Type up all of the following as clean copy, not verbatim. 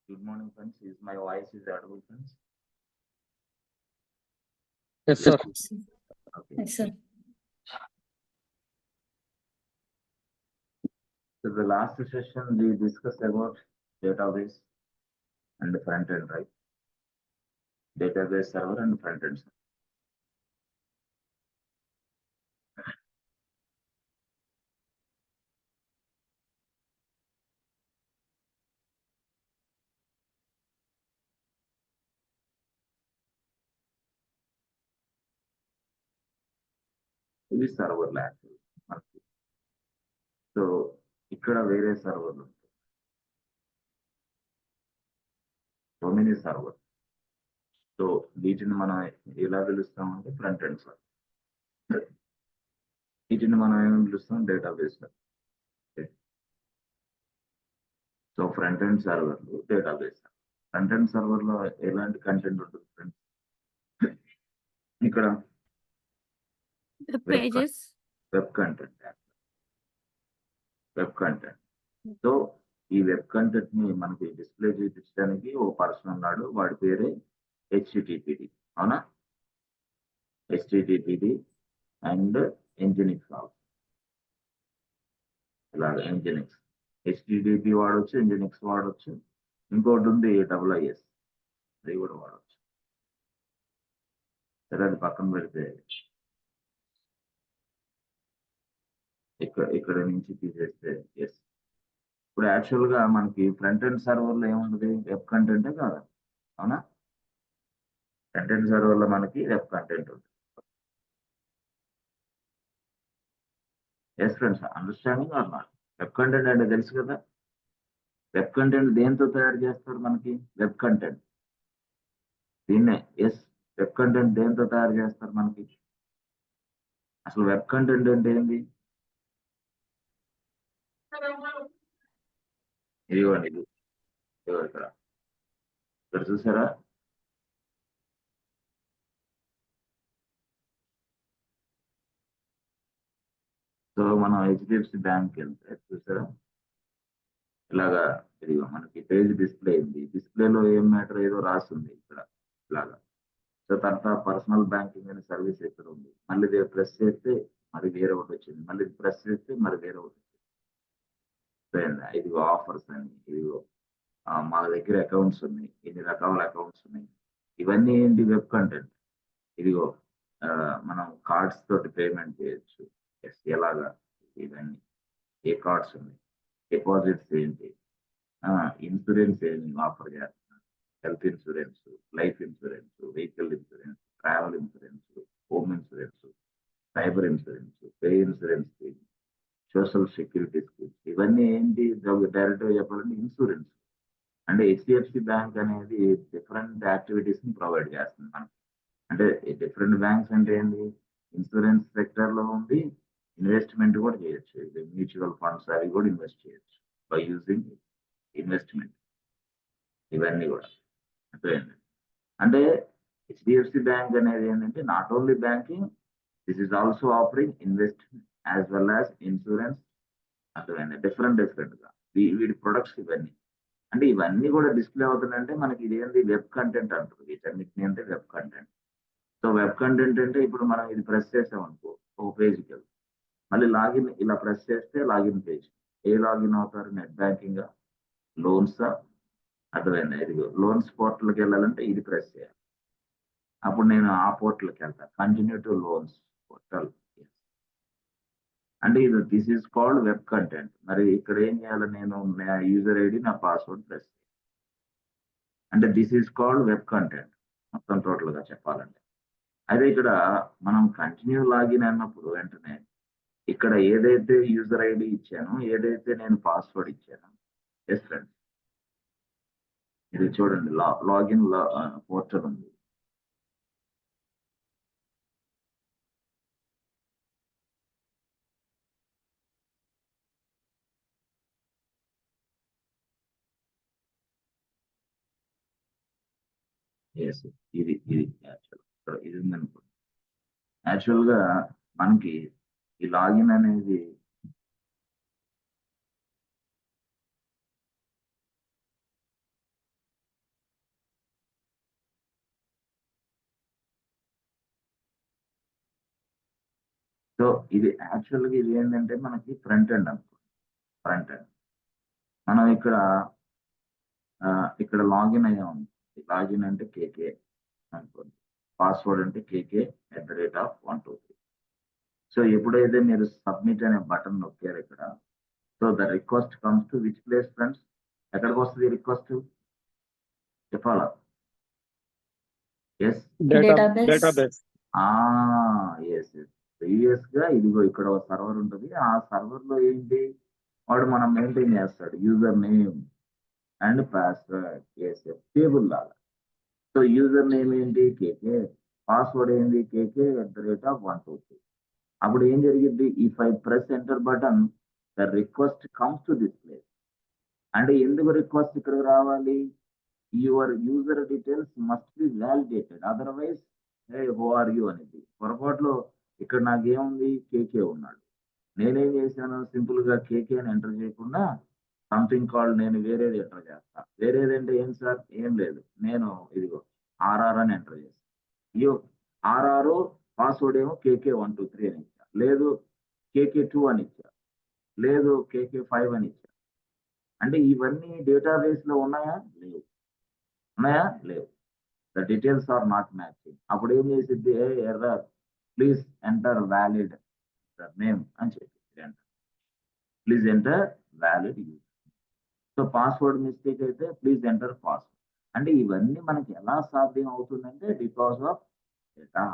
Good morning, friends. Is my voice is audible, friends? Yes, sir. Okay. Yes, sir. So the last session we discussed about database and the front end, right? Database server and front end. ఇది server lab మనకి. So ఇక్కడ వేరే సర్వర్లు ఉంటాయి. So many server. So వీటిని మనం ఎలా పిలుస్తామంటే front end server. వీటిని మనం ఏమని పిలుస్తాం? డేటాబేస్. సో ఫ్రంట్ ఎండ్ సర్వర్లు, డేటాబేస్. ఫ్రంట్ ఎండ్ సర్వర్ లో ఎలాంటి కంటెంట్ ఉంటుంది ఫ్రెండ్స్? ఇక్కడ Pages. Web content. Web content. So ఈ వెబ్ కంటెంట్ ని మనకి డిస్ప్లే చూపించడానికి ఓ పర్సన్ ఉన్నాడు, వాడి పేరే హెచ్టిటిపిడి. అవునా? హెచ్టిటిపిడి అండ్ ఎంజినిక్స్ ఆల్సో. ఇలాగ ఎంజినిక్స్, హెచ్టిటిపి వాడవచ్చు, ఎంజినిక్స్ వాడవచ్చు, ఇంకోటి ఉంది AWS, అది కూడా వాడవచ్చు. సరే, అది పక్కన పెడితే ఇక్కడ నుంచి తీసేస్తే ఎస్. ఇప్పుడు యాక్చువల్ గా మనకి ఫ్రంట్ ఎండ్ సర్వర్ లో ఏముంటుంది? వెబ్ కంటెంటే కాదు, అవునా? ఫ్రంట్ ఎండ్ సర్వర్ లో మనకి వెబ్ కంటెంట్ ఉంటుంది. Yes friends, understanding or not? Web content అంటే తెలుసు కదా. వెబ్ కంటెంట్ దేంతో తయారు చేస్తారు? మనకి వెబ్ కంటెంట్ దీన్నే. ఎస్, వెబ్ కంటెంట్ దేంతో తయారు చేస్తారు మనకి? అసలు వెబ్ కంటెంట్ అంటే ఏంటి? ఇదిగోండి, ఇదిగో ఇక్కడ చూసారా? సో మనం HDFC బ్యాంక్ వెళ్తే చూసారా, ఇలాగా ఇదిగో మనకి పేజ్ డిస్ప్లే అయింది. డిస్ప్లేలో ఏం మ్యాటర్ ఏదో రాస్తుంది ఇక్కడ ఇలాగా. సో తర్వాత పర్సనల్ బ్యాంకింగ్ అనే సర్వీస్ ఇక్కడ ఉంది. మళ్ళీ ప్రెస్ చేస్తే మరి వేరే ఒకటి వచ్చింది, మళ్ళీ ప్రెస్ చేస్తే మరి వేరే ఒకటి వచ్చింది. ఇదిగో ఆఫర్స్ అని, ఇదిగో మా దగ్గర అకౌంట్స్ ఉన్నాయి, ఇన్ని రకాల అకౌంట్స్ ఉన్నాయి. ఇవన్నీ ఏంటి? Web content. ఇదిగో మనం కార్డ్స్ తోటి పేమెంట్ చేయొచ్చు. ఎలాగా? ఇవన్నీ ఏ కార్డ్స్ ఉన్నాయి, డిపాజిట్స్ ఏంటి, ఇన్సూరెన్స్ ఏమి ఆఫర్ చేస్తున్నారు, health insurance, life insurance, vehicle insurance, travel insurance, home insurance, cyber insurance, pay insurance, social security schemes. ఇవన్నీ ఏంటి? డైరెక్ట్ గా చెప్పాలంటే ఇన్సూరెన్స్. అంటే HDFC బ్యాంక్ అనేది డిఫరెంట్ యాక్టివిటీస్ ని ప్రొవైడ్ చేస్తుంది మనకి. అంటే డిఫరెంట్ బ్యాంక్స్ అంటే ఏంటి? ఇన్సూరెన్స్ సెక్టర్ లో ఉంది, ఇన్వెస్ట్మెంట్ కూడా చేయొచ్చు. మ్యూచువల్ ఫండ్స్ అవి కూడా ఇన్వెస్ట్ చేయొచ్చు బై యూజింగ్ ఇన్వెస్ట్మెంట్. ఇవన్నీ కూడా అర్థమైంది. అంటే HDFC బ్యాంక్ అనేది ఏంటంటే not only banking, this is also offering investment as well as insurance. అర్థమైంది. డిఫరెంట్ గా వీటి ప్రొడక్ట్స్ ఇవన్నీ. అంటే ఇవన్నీ కూడా డిస్ప్లే అవుతుందంటే మనకి ఇదేంటి? వెబ్ కంటెంట్ అంటారు వీటన్నిటిని. అంటే web content. So web content అంటే ఇప్పుడు మనం ఇది ప్రెస్ చేసామనుకో ఒక పేజ్కి వెళ్తాం, మళ్ళీ లాగిన్ ఇలా ప్రెస్ చేస్తే లాగిన్ పేజ్. ఏ లాగిన్ అవుతారు? నెట్ బ్యాంకింగ్, లోన్సా? అర్థమైందా? ఇదిగో లోన్స్ పోర్టల్కి వెళ్ళాలంటే ఇది ప్రెస్ చేయాలి, అప్పుడు నేను ఆ పోర్టల్కి వెళ్తాను. Continue to loans portal. అంటే ఇది this is called web content. మరి ఇక్కడ ఏం చేయాలి? నేను నా యూజర్ ఐడి, నా పాస్వర్డ్ ప్రెస్ చేయాలి. అంటే this is called web content మొత్తం టోటల్ గా చెప్పాలంటే. అదే ఇక్కడ మనం కంటిన్యూ లాగిన్ అన్నప్పుడు వెంటనే ఇక్కడ ఏదైతే యూజర్ ఐడి ఇచ్చానో, ఏదైతే నేను పాస్వర్డ్ ఇచ్చానో, ఎస్ ఫ్రెండ్స్, ఇది చూడండి లాగిన్ పోర్టల్ ఉంది. ఎస్, ఇది ఇది ఉందనుకోండి. యాక్చువల్ గా మనకి ఈ లాగిన్ అనేది సో ఇది యాక్చువల్గా ఇది ఏంటంటే మనకి ఫ్రంట్ ఎండ్ అనుకో, ఫ్రంట్ ఎండ్. మనం ఇక్కడ లాగిన్ అయ్యాం. లాగిన్ అంటే కేకే అనుకోండి, పాస్వర్డ్ అంటే KK@123. సో ఎప్పుడైతే మీరు సబ్మిట్ అనే బటన్ నొక్కారు ఇక్కడ, so the request comes to which place friends? ఎక్కడికి వస్తుంది రిక్వెస్ట్? చెప్పాలా? Yes, database. Database. Yes yes. Previous గా ఇదిగో ఇక్కడ ఒక సర్వర్ ఉంటుంది. ఆ సర్వర్ లో ఏంటి, వాడు మనం మెయింటైన్ చేస్తాడు user name and password. Yes yes, table లాగా. సో యూజర్ నేమ్ ఏంటి కేకే, పాస్వర్డ్ ఏంటి KK@123. అప్పుడు ఏం జరిగింది, if I press enter button the request comes to this place. అంటే ఎందుకు రిక్వెస్ట్ ఇక్కడికి రావాలి? Your user details must be validated, otherwise who are you అనేది. పొరపాటులో ఇక్కడ నాకేముంది, కేకే ఉన్నాడు. నేనేం చేశాను, సింపుల్ గా కేకే అని ఎంటర్ చేయకుండా సంథింగ్ కాల్డ్ నేను వేరేది ఎంటర్ చేస్తా. వేరేది అంటే ఏం సార్? ఏం లేదు, నేను ఇదిగో RR అని ఎంటర్ చేస్తాను. అయ్యో, RR పాస్వర్డ్ ఏమో KK123 అని ఇచ్చా, లేదు KK2 అని ఇచ్చా, లేదు KK5 అని ఇచ్చా. అంటే ఇవన్నీ డేటాబేస్ లో ఉన్నాయా? లేవు. ఉన్నాయా? లేవు. The details are not matching. అప్పుడు ఏం చేసిద్ది, error, please enter valid name అని చెప్పి, please enter valid user. So password mistake అయితే ప్లీజ్ ఎంటర్ పాస్వర్డ్. అంటే ఇవన్నీ మనకి ఎలా సాధ్యం అవుతుందంటే because of data.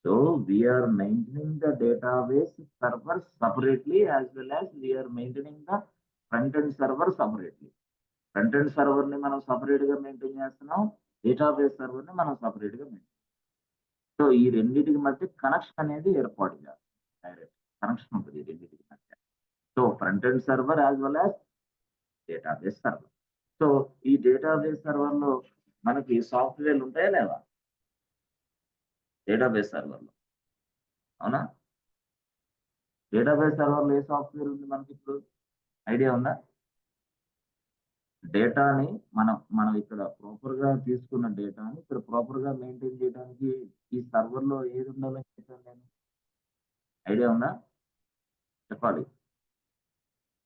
So we are maintaining the database server separately as well as we are maintaining the front end server separately. Front end server ని మనం separate గా మెయింటైన్ చేస్తున్నాం, డేటాబేస్ సర్వర్ ని మనం సపరేట్ గా మెయింటైన్. సో ఈ రెండింటికి మధ్య కనెక్షన్ అనేది ఏర్పాటు చేస్తాం, డైరెక్ట్ కనెక్షన్ ఉంటుంది ఈ రెండింటికి మధ్య. So front end server as well as database server. So ఈ డేటాబేస్ సర్వర్ లో మనకి సాఫ్ట్వేర్లు ఉంటాయా లేవా? డేటాబేస్ సర్వర్ లో, అవునా? డేటాబేస్ సర్వర్ లో ఏ సాఫ్ట్వేర్ ఉంది మనకి ఇప్పుడు? ఐడియా ఉందా? డేటాని మనం ఇక్కడ ప్రాపర్ గా తీసుకున్న డేటాని ఇక్కడ ప్రాపర్ గా మెయింటైన్ చేయడానికి ఈ సర్వర్ లో ఏది ఉండాలని చెప్పాను నేను? ఐడియా ఉందా? చెప్పాలి.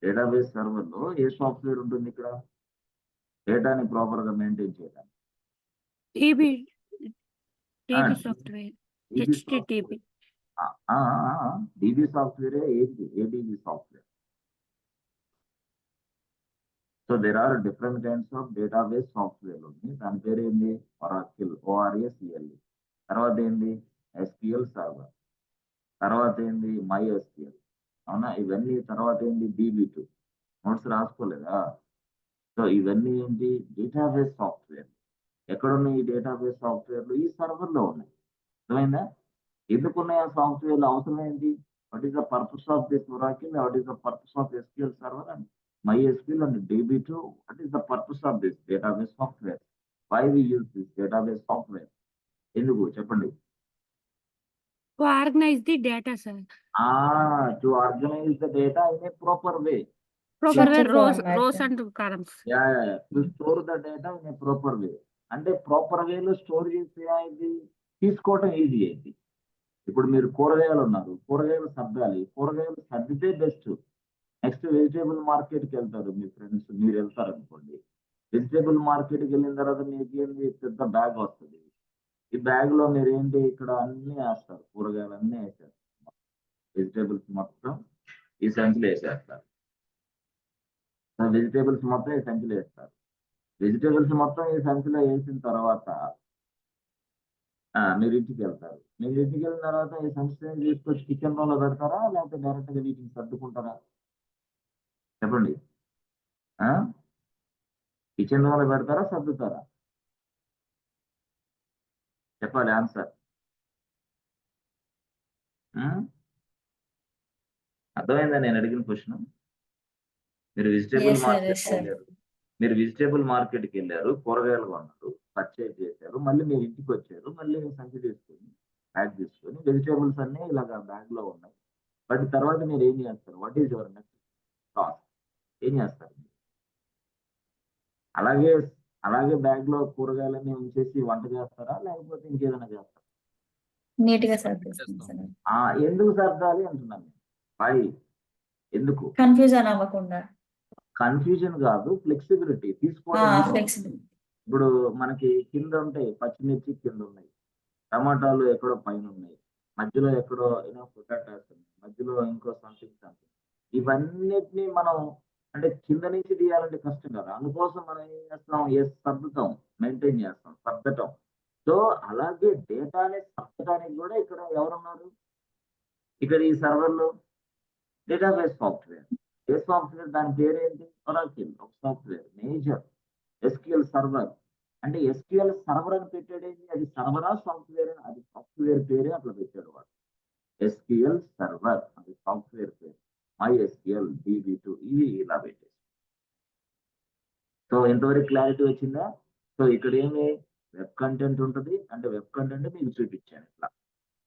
డేటాబేస్ సర్వర్ లో ఏ సాఫ్ట్వేర్ ఉంటుంది ఇక్కడ డేటాని ప్రాపర్ గా మెయింటైన్ చేయడానికి? టీబీ ఆ, software, DB HTTP. DB software ఏంటి? ADB software. So there are different kinds of database software ఉంది. దాని పేరు ఏంటి? Oracle, ORACLE. తర్వాత ఏంటి? SQL server. తర్వాత ఏంటి? MySQL. అవునా? ఇవన్నీ తర్వాత ఏంటి? DB2. నోట్స్ రాసుకోలేదా? సో ఇవన్నీ ఏంటి? Database software. ఎక్కడున్నాయి ఈ డేటాబేస్ సాఫ్ట్వేర్లు? ఈ సర్వర్ లో ఉన్నాయి. అర్థమైందా? ఎందుకున్నాయి ఆ సాఫ్ట్వేర్లు? అవసరం ఏంటి? What is the purpose of this Oracle? What is the purpose of SQL server and MySQL and DB2? What is the purpose of this database software? Why we use this database software? ఎందుకు చెప్పండి? To organize the data, sir. To organize the data in a proper way. Proper way, Structure rows format. and columns. Yeah. To store the data in a proper way. అంటే proper వేలో store చేస్తే ఇది తీసుకోవటం easy అయింది. ఇప్పుడు మీరు కూరగాయలు ఉన్నారు, కూరగాయలు సర్దాలి, కూరగాయలు సర్దితే బెస్ట్. నెక్స్ట్ వెజిటేబుల్ మార్కెట్కి వెళ్తారు మీ ఫ్రెండ్స్, మీరు వెళ్తారు అనుకోండి. వెజిటేబుల్ మార్కెట్కి వెళ్ళిన తర్వాత మీకు ఏంటి, పెద్ద బ్యాగ్ వస్తుంది. ఈ బ్యాగ్ లో మీరు ఏంటి, ఇక్కడ అన్ని వేస్తారు, కూరగాయలు అన్ని వేసేస్తారు, వెజిటేబుల్స్ మొత్తం ఈ సంచిలో వేసేస్తారు. వెజిటేబుల్స్ మొత్తం ఈ సంచిలో వేస్తారు. వెజిటేబుల్స్ మొత్తం ఈ సంచిలో వేసిన తర్వాత మీరు ఇంటికి వెళ్తారు. మీరు ఇంటికి వెళ్ళిన తర్వాత ఈ సంచిలో తీసుకొచ్చి కిచెన్ రూమ్ లో పెడతారా, లేకపోతే డైరెక్ట్ గా వీటిని సర్దుకుంటారా? చెప్పండి. కిచెన్ రూమ్ లో పెడతారా, సర్దుతారా? చెప్పాలి ఆన్సర్. అర్థమైందా నేను అడిగిన క్వశ్చన్? మీరు వెజిటేబుల్ Yes, sir. Yes, మార్కెట్కి sir. వెళ్ళారు, మీరు వెజిటేబుల్ మార్కెట్కి వెళ్ళారు, కూరగాయలు కొన్నారు, పర్చేజ్ చేశారు, మళ్ళీ మీరు ఇంటికి వచ్చారు, మళ్ళీ సంచి తీసుకొని బ్యాగ్ తీసుకొని వెజిటేబుల్స్ అన్ని ఇలాగ బ్యాగ్ లో ఉన్నాయి. బట్ తర్వాత మీరు ఏం చేస్తారు? What is your next task? ఏం చేస్తారు? అలాగే బ్యాగ్ లో కూరగాయలన్నీ ఉంచేసి వంట చేస్తారా, లేకపోతే ఇంకేదైనా చేస్తారా? నీట్ గా సర్దేస్తాం సార్. ఎందుకు సర్దాలి అంటున్నాను వై ఎందుకు కన్ఫ్యూజన్ అవ్వకుండా. కన్ఫ్యూజన్ కాదు, ఫ్లెక్సిబిలిటీ తీసుకోవడం. ఫ్లెక్సిబిలిటీ. ఇప్పుడు మనకి కింద ఉంటాయి, పచ్చిమిర్చి కింద ఉన్నాయి, టమాటాలు ఎక్కడో పైన ఉన్నాయి, మధ్యలో ఎక్కడో పొటాటోస్ ఉన్నాయి, మధ్యలో ఇంకో సంథింగ్. ఇవన్నిటిని మనం అంటే కింద నుంచి తీయాలంటే కష్టం కదా, అందుకోసం మనం ఏం చేస్తాం, సర్దుతాం, మెయింటైన్ చేస్తాం, సర్దటం. సో అలాగే డేటాని సర్దటానికి కూడా ఇక్కడ ఎవరున్నారు, ఇక్కడ ఈ సర్వర్లో డేటాబేస్ సాఫ్ట్వేర్. ఏ సాఫ్ట్వేర్, దాని పేరేంటి, ఒరాకిల్ ఒక సాఫ్ట్వేర్ మేజర్. ఎస్క్యూఎల్ సర్వర్ అంటే ఎస్క్యూఎల్ సర్వర్ అని పెట్టాడేంటి, అది సర్వరా సాఫ్ట్వేర్, అది సాఫ్ట్వేర్ పేరే అట్లా పెట్టాడు వాడు. ఎస్క్యూఎల్ సర్వర్ అది సాఫ్ట్వేర్ పేరు. MySQL DB2 ఇవి ఇలా పెట్టేసి. సో ఎంతవరకు క్లారిటీ వచ్చిందా? సో ఇక్కడ ఏమి వెబ్ కంటెంట్ ఉంటుంది, అంటే వెబ్ కంటెంట్ మీకు చూపించాను ఇట్లా.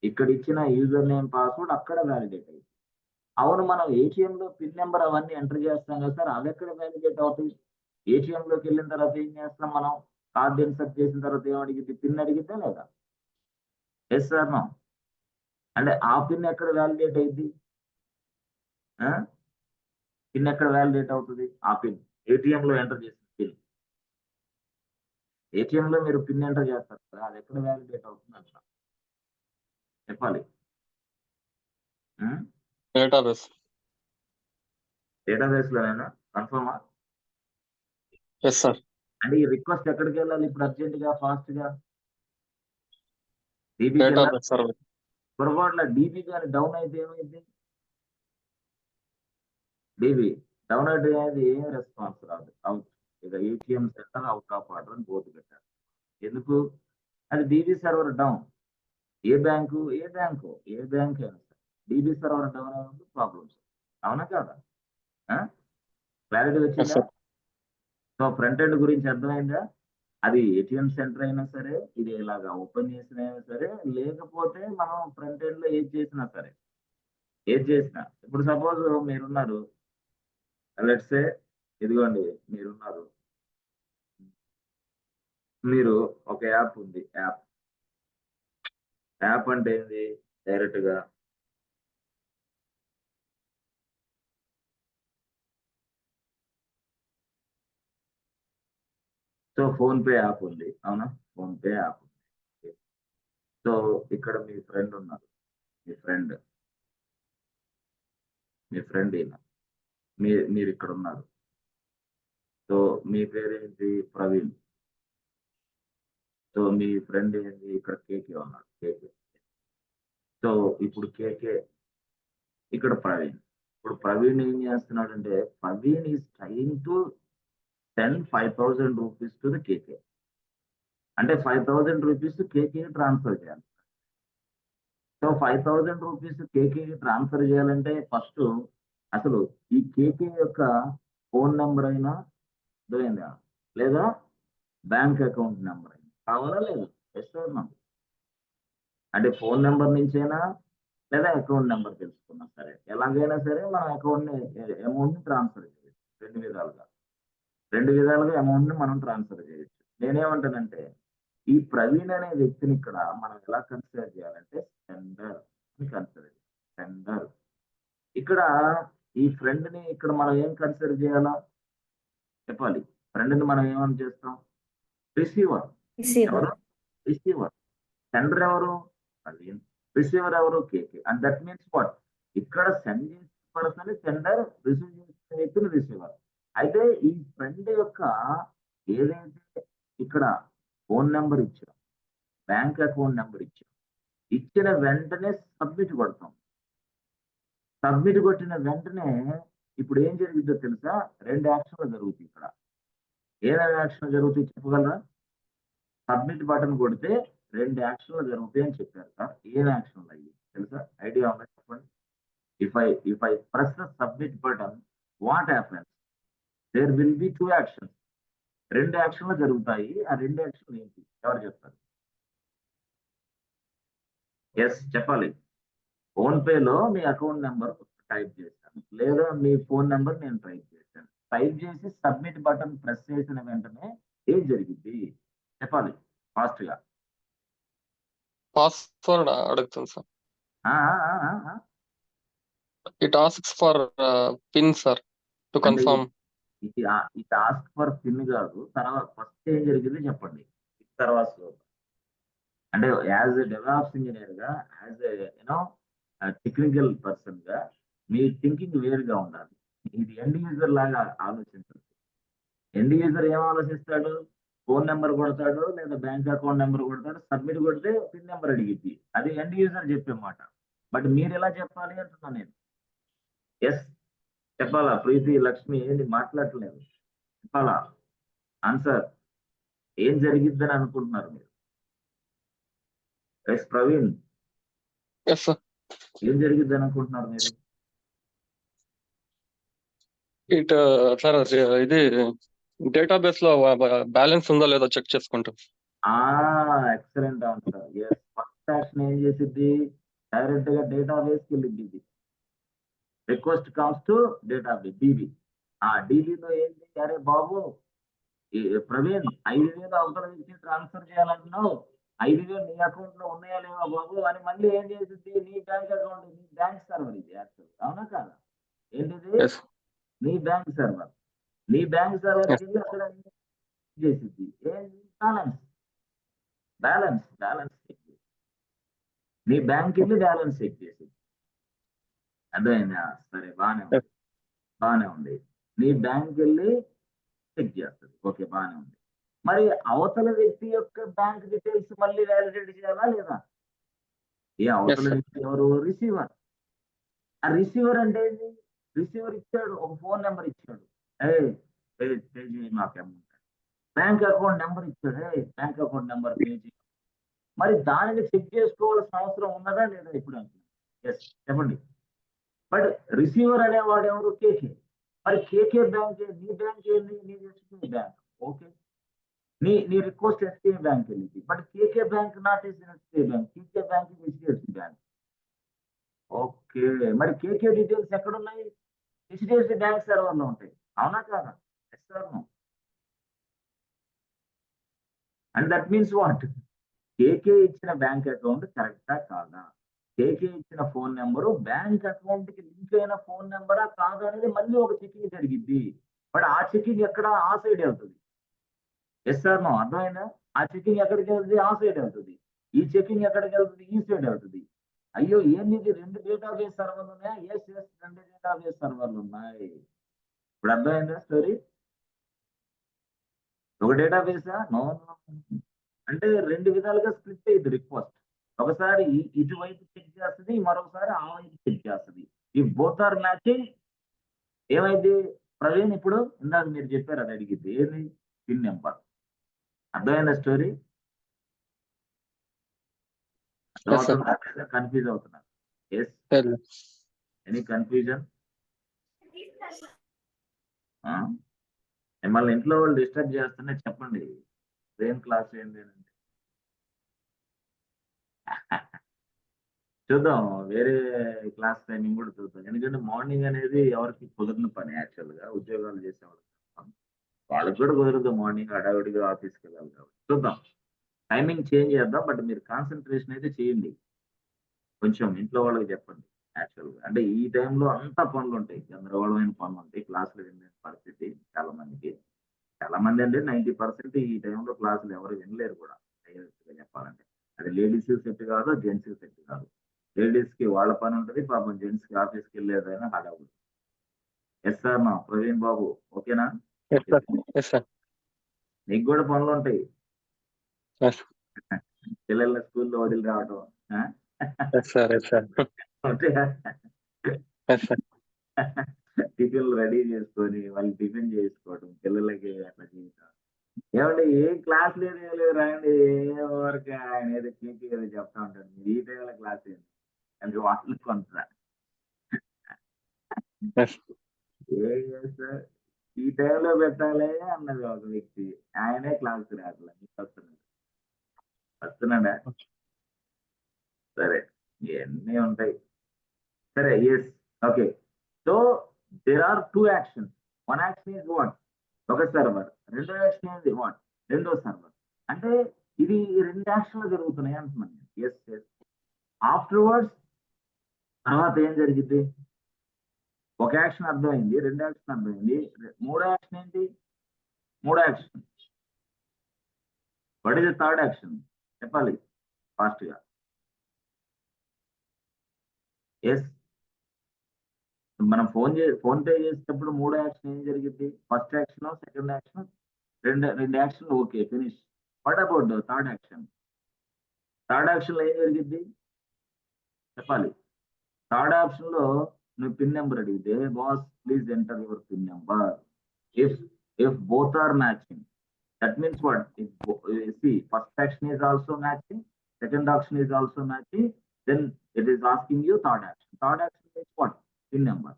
ఇక్కడ ఇచ్చిన యూజర్ నేమ్ పాస్వర్డ్ అక్కడ వ్యాలిడేట్ అయింది. అవును, మనం ఏటీఎంలో పిన్ నెంబర్ అవన్నీ ఎంటర్ చేస్తాం కదా సార్, అవి ఎక్కడ వ్యాలిడేట్ అవుతాయి? ఏటీఎంలోకి వెళ్ళిన తర్వాత ఏం చేస్తాం మనం, కార్డు ఇన్సర్ట్ చేసిన తర్వాత ఏం అడిగిద్ది, పిన్ అడిగిద్దా లేదా? Yes sir no? అంటే ఆ పిన్ ఎక్కడ వ్యాలిడేట్ అయింది, పిన్ ఎక్కడ వ్యాలిడేట్ అవుతుంది? ఆ పిన్ ఏటీఎంలో ఎంటర్ చేసిన పిన్, ఏటీఎంలో మీరు పిన్ ఎంటర్ చేస్తారు కదా, అది ఎక్కడ వ్యాలిడేట్ అవుతుంది అట్లా చెప్పాలి. డేటాబేస్ లోనేనా, కన్ఫర్మా? Yes sir. అంటే ఈ రిక్వెస్ట్ ఎక్కడికి వెళ్ళాలి ఇప్పుడు అర్జెంట్ గా, ఫాస్ట్ గా? డీబీకి వెళ్ళాలి. పొరపాట్ల డీబీ కానీ డౌన్ అయితే ఏమైంది, డీబీ డౌన్ అయితే ఏం రెస్పాన్స్ రాదు, అవుట్. ఇక ATM centre out of order అని బోర్డు పెట్టారు. ఎందుకు? అది డీబీ సర్వర్ డౌన్. ఏ బ్యాంకు అయినా సరే డీబీ సర్వర్ డౌన్ అయినప్పుడు ప్రాబ్లమ్స్, అవునా కాదా? క్లారిటీ వచ్చిందా? సో ఫ్రంట్ ఎండ్ గురించి అర్థమైందా? అది ఏటీఎం సెంటర్ అయినా సరే, ఇది ఇలాగా ఓపెన్ చేసినా సరే, లేకపోతే మనం ఫ్రంట్ ఎండ్ లో ఏది చేసినా సరే, ఇప్పుడు సపోజ్ మీరున్నారు, లెట్స్ సే ఇదిగోండి మీరున్నారు, మీరు ఒక యాప్ ఉంది, యాప్ అంటే ఏంది, డైరెక్ట్ గా సో ఫోన్ పే యాప్ ఉంది, అవునా? ఫోన్ పే యాప్ ఉంది. సో ఇక్కడ మీ ఫ్రెండ్ ఉన్నారు, మీ ఫ్రెండ్ ఈయన, మీరు ఇక్కడ ఉన్నారు. సో మీ పేరేంటి, ప్రవీణ్. సో మీ ఫ్రెండ్ ఏంటి, ఇక్కడ కేకే ఉన్నాడు, కేకే. సో ఇప్పుడు కేకే, ఇక్కడ ప్రవీణ్. ఇప్పుడు ప్రవీణ్ ఏం చేస్తున్నాడంటే, Praveen is trying to send 5,000 rupees to the KK. అంటే 5,000 రూపీస్ కేకే ట్రాన్స్ఫర్ చేయాలి. సో 5,000 రూపీస్ కేకే ట్రాన్స్ఫర్ చేయాలంటే ఫస్ట్ అసలు ఈ కేకే యొక్క ఫోన్ నెంబర్ అయినా దొరిందా, లేదా బ్యాంక్ అకౌంట్ నెంబర్ అయినా కావాలా లేదా? అంటే ఫోన్ నెంబర్ నుంచైనా లేదా అకౌంట్ నెంబర్ తెలుసుకున్నా సరే, ఎలాగైనా సరే మనం అమౌంట్ ని ట్రాన్స్ఫర్ చేయొచ్చు. రెండు విధాలుగా అమౌంట్ ని మనం ట్రాన్స్ఫర్ చేయొచ్చు. నేనేమంటానంటే, ఈ ప్రవీణ్ అనే వ్యక్తిని ఇక్కడ మనం ఎలా కన్సిడర్ చేయాలంటే సెండర్ అని కన్సిడర్. సెండర్ ఇక్కడ ఈ ఫ్రెండ్ ని ఇక్కడ మనం ఏం కన్సిడర్ చేయాలా చెప్పాలి. ఫ్రెండ్ ని మనం ఏమని చేస్తాం, రిసీవర్. రిసీవర్. సెండర్ ఎవరు, ప్రవీణ్. రిసీవర్ ఎవరు, కేకే. అండ్ దట్ మీన్స్ వాట్, ఇక్కడ సెండ్ చేసిన పర్సన్ సెండర్, రిసీవ్ చేసిన వ్యక్తిని రిసీవర్. అయితే ఈ ఫ్రెండ్ యొక్క ఏదైతే ఇక్కడ ఫోన్ నెంబర్ ఇచ్చాం, బ్యాంక్ అకౌంట్ నెంబర్ ఇచ్చాం, ఇచ్చిన వెంటనే సబ్మిట్ కొడతాం. సబ్మిట్ కొట్టిన వెంటనే ఇప్పుడు ఏం జరిగిద్దో తెలుసా, 2 యాక్షన్లు జరుగుతాయి ఇక్కడ. ఏదైనా యాక్షన్ జరుగుతాయి చెప్పగలరా? సబ్మిట్ బటన్ కొడితే 2 యాక్షన్లు జరుగుతాయి అని చెప్పారు సార్. ఏం యాక్షన్లు అయ్యి తెలుసా, ఐడియా ఉందా చెప్పండి. If I press the submit button, what happens? There will be 2 actions. 2 యాక్షన్లు జరుగుతాయి. ఆ 2 యాక్షన్లు ఏంటి, ఎవరు చెప్తారు? ఎస్ చెప్పాలి. ఫోన్ పేలో మీ అకౌంట్ నెంబర్ టైప్ చేశాను, లేదా మీ ఫోన్ నెంబర్ నేను టైప్ చేశాను. టైప్ చేసి సబ్మిట్ బటన్ ప్రెస్ చేసిన వెంటనే ఏం జరిగింది చెప్పాలి ఫాస్ట్ గా. పాస్వర్డ్ అడుగుతుంది సార్. ఆ, ఆ, ఆ, ఆ. It asks for pin sir to అంటే కన్ఫర్మ్. ఈ టాస్క్ ఫర్ పిన్ కాదు, తర్వాత ఫస్ట్ ఏం జరిగింది చెప్పండి, తర్వాత అంటే యాజ్ ఎ డెవలప్స్ ఇంజనీర్ గా, యాజ్ యూనో టెక్నికల్ పర్సన్ గా మీ థింకింగ్ వేరుగా ఉండాలి. ఇది ఎండ్ యూజర్ లాగా ఆలోచించదు. ఎండ్ యూజర్ ఏం ఆలోచిస్తాడు? ఫోన్ నెంబర్ కొడతాడు, లేదా బ్యాంక్ అకౌంట్ నెంబర్ కొడతాడు, సబ్మిట్ కొడితే పిన్ నెంబర్ అడిగిద్ది. అది ఎండ్ యూజర్ చెప్పే మాట. బట్ మీరు ఎలా చెప్పాలి అంటున్నాను నేను. ఎస్ చెప్పాలా? ప్రీతి, లక్ష్మి ఏంది మాట్లాడట్లేదు? చెప్పాలా ఆన్సర్? ఏం జరిగిద్దని అనుకుంటున్నారు మీరు? Yes Praveen, yes sir. ఏం జరిగిద్దని అనుకుంటున్నారు మీరు? ఇట్ సార్ ఇది డేటాబేస్ లో బ్యాలెన్స్ ఉందో లేదో చెక్ చేసుకుంటాం. Excellent answer. Yes, first action ఏం చేసిద్ది? డైరెక్ట్ గా డేటాబేస్ కి వెళ్ళిద్ది. Request comes to database DB. ఆ డీబీలో ఏంటి? అరే బాబు ప్రవీణ్ 5,000 అవతల వ్యక్తి ట్రాన్స్ఫర్ చేయాలంటున్నావు, 5,000 నీ అకౌంట్ లో ఉన్నాయా లేవా బాబు అని మళ్ళీ ఏం చేసింది? నీ బ్యాంక్ అకౌంట్, నీ బ్యాంక్ సర్వర్ ఇది యాక్చువల్, అవునా కాదా? ఏంటిది? ఎస్ నీ బ్యాంక్ సర్వర్. నీ బ్యాంక్ సర్వర్ Yes. కింద అక్కడ చేసింది ఏంటి? బ్యాలెన్స్ బ్యాలెన్స్ బ్యాలెన్స్ చెక్ చేసి, నీ బ్యాంక్ వెళ్ళి బ్యాలెన్స్ చెక్ చేసింది. అర్థమైందా? సరే, బాగానే ఉంది, బాగానే ఉంది. నీ బ్యాంక్ వెళ్ళి చెక్ చేస్తుంది, ఓకే బాగానే ఉంది. మరి అవతల వ్యక్తి యొక్క బ్యాంక్ డీటెయిల్స్ మళ్ళీ వ్యాలిడేట్ చేయాలా లేదా? ఏ అవతల sir. వ్యక్తి ఎవరు? రిసీవర్. ఆ రిసీవర్ అంటే ఏంటి? రిసీవర్ ఇచ్చాడు, ఒక ఫోన్ నెంబర్ ఇచ్చాడు, పేజీ మాకు అమౌంట్. బ్యాంక్ అకౌంట్ నెంబర్ ఇచ్చాడు, బ్యాంక్ అకౌంట్ నెంబర్ పేజీ. మరి దానిని చెక్ చేసుకోవాల్సిన అవసరం ఉన్నదా లేదా ఇప్పుడు అంటున్నాను? ఎస్ చెప్పండి. బట్ రిసీవర్ అనేవాడు ఎవరు? కేకే. మరి కేకే బ్యాంక్, నీ బ్యాంక్ ఏంది? నీ ఎస్బీఐ బ్యాంక్, ఓకే. నీ రిక్వెస్ట్ ఎస్బీఐ బ్యాంక్ వెళ్ళింది. But KK bank not SBI bank, KK bank HDFC bank. Okay, మరి కేకే డీటెయిల్స్ ఎక్కడ ఉన్నాయి? హెచ్డిఎఫ్సి బ్యాంక్ సర్వర్ లో ఉంటాయి, అవునా కాదా? Yes sir no? And that means what? KK ఇచ్చిన బ్యాంక్ అకౌంట్ కరెక్టా కాదా? కేకే ఇచ్చిన ఫోన్ నెంబరు బ్యాంక్ అకౌంట్ కి లింక్ అయిన ఫోన్ నెంబరా కాదా అనేది మళ్ళీ ఒక చెకింగ్ జరిగింది. బట్ ఆ చెకింగ్ ఎక్కడ? ఆ సైడ్ వెళ్తుంది. Yes sir no? అర్థమైందా? ఆ చెకింగ్ ఎక్కడికి వెళ్తుంది? ఆ సైడ్ వెళ్తుంది. ఈ చెకింగ్ ఎక్కడికి వెళ్తుంది? ఈ సైడ్ వెళ్తుంది. అయ్యో ఏంది ఇది? 2 డేటాబేస్ సర్వర్లు ఉన్నాయా? ఎస్ ఎస్, 2 డేటాబేస్ సర్వర్లు ఉన్నాయి. ఇప్పుడు అర్థమైందా స్టోరీ? ఒక డేటాబేసా? నో. అంటే 2 విధాలుగా స్ప్లిట్ అయ్యింది రిక్వెస్ట్. ఒకసారి ఇటువైపు చెక్ చేస్తుంది, మరొకసారి ఆ వైపు చెక్ చేస్తుంది. ఈ బోత్ ఆర్ మ్యాచింగ్ ఏమైంది? ప్రవీణ్ ఇప్పుడు ఇందాక మీరు చెప్పారు, అది అడిగింది ఏది? Pin number. అర్థమైందా స్టోరీ? అర్థమవుతుందా? కన్ఫ్యూజ్ అవుతున్నారు? Yes, any confusion? మిమ్మల్ని ఇంట్లో వాళ్ళు డిస్టర్బ్ చేస్తున్నా చెప్పండి, సేమ్ క్లాస్ ఏంటి అంటే చూద్దాం, వేరే క్లాస్ టైమింగ్ కూడా చూద్దాం. ఎందుకంటే మార్నింగ్ అనేది ఎవరికి కుదరని పని యాక్చువల్ గా, ఉద్యోగాలు చేసేవాళ్ళు వాళ్ళకి కూడా కుదరదు మార్నింగ్ హడావిడిగా ఆఫీస్కి వెళ్ళాలి కాబట్టి. చూద్దాం, టైమింగ్ చేంజ్ చేద్దాం. బట్ మీరు కాన్సన్ట్రేషన్ అయితే చేయండి, కొంచెం ఇంట్లో వాళ్ళకి చెప్పండి. యాక్చువల్గా అంటే ఈ టైంలో అంతా పనులు ఉంటాయి, గందరగోళమైన పనులు ఉంటాయి, క్లాసులు వినే పరిస్థితి చాలా మందికి. చాలా మంది అంటే 90% ఈ టైంలో క్లాసులు ఎవరు వినలేరు కూడా, డైరెక్ట్గా చెప్పాలంటే. అది లేడీస్ సెట్ కాదు, జెంట్స్ సెట్ కాదు. లేడీస్ కి వాళ్ళ పని ఉంటుంది, పాపం జెంట్స్ కి ఆఫీస్కి వెళ్ళేదైనా హడావుడు. ఎస్ సార్ నా ప్రవీణ్ బాబు, ఓకేనా? నీకు కూడా పనులు ఉంటాయి, పిల్లల స్కూల్లో వదిలి రావడం టిఫిన్లు రెడీ చేసుకొని వాళ్ళు టిఫిన్ చేసుకోవడం, పిల్లలకి అట్లా చేయటం. ఏమంటే ఏం క్లాస్ లేదు, ఏం లేదు, రాయండి ఏ వర్క్ ఆయన ఏదో కేకి ఏదో చెప్తా ఉంటాడు, మీరు ఈ టైంలో క్లాస్ ఏంటి అని వాళ్ళు కొంత ఏం చేస్తారు, ఈ టైంలో పెట్టాలి అన్నది ఒక వ్యక్తి, ఆయనే క్లాస్ రావట్లేదు, వస్తున్నాడా? సరే, ఇవన్నీ ఉంటాయి. సరే, yes, okay. So there are 2 actions. 1 action is what? ఒక సర్వర్. రెండో యాక్షన్ ఏంది? వాట్? రెండో సర్వర్. అంటే ఇది 2 యాక్షన్లు జరుగుతున్నాయి అంటున్నాను నేను. Yes yes. ఆఫ్టర్వర్డ్స్ తర్వాత ఏం జరిగింది? ఒక యాక్షన్ అర్థమైంది, రెండు యాక్షన్ అర్థమైంది, మూడో యాక్షన్ ఏంటి? మూడో action what is the third action చెప్పాలి ఫాస్ట్ గా. ఎస్, మనం ఫోన్ పే చేసేటప్పుడు మూడో యాక్షన్ ఏం జరిగింది? ఫస్ట్ యాక్షన్, సెకండ్ యాక్షన్, రెండు action, okay finish. What about third action? Third action లో ఏం జరిగింది చెప్పాలి. థర్డ్ ఆప్షన్ లో నువ్వు పిన్ నెంబర్ అడిగితే, boss please enter your pin number. If both are matching, that means what? See, first action is also matching, second action is also matching, then it is asking you third action. Third action is what? Pin number.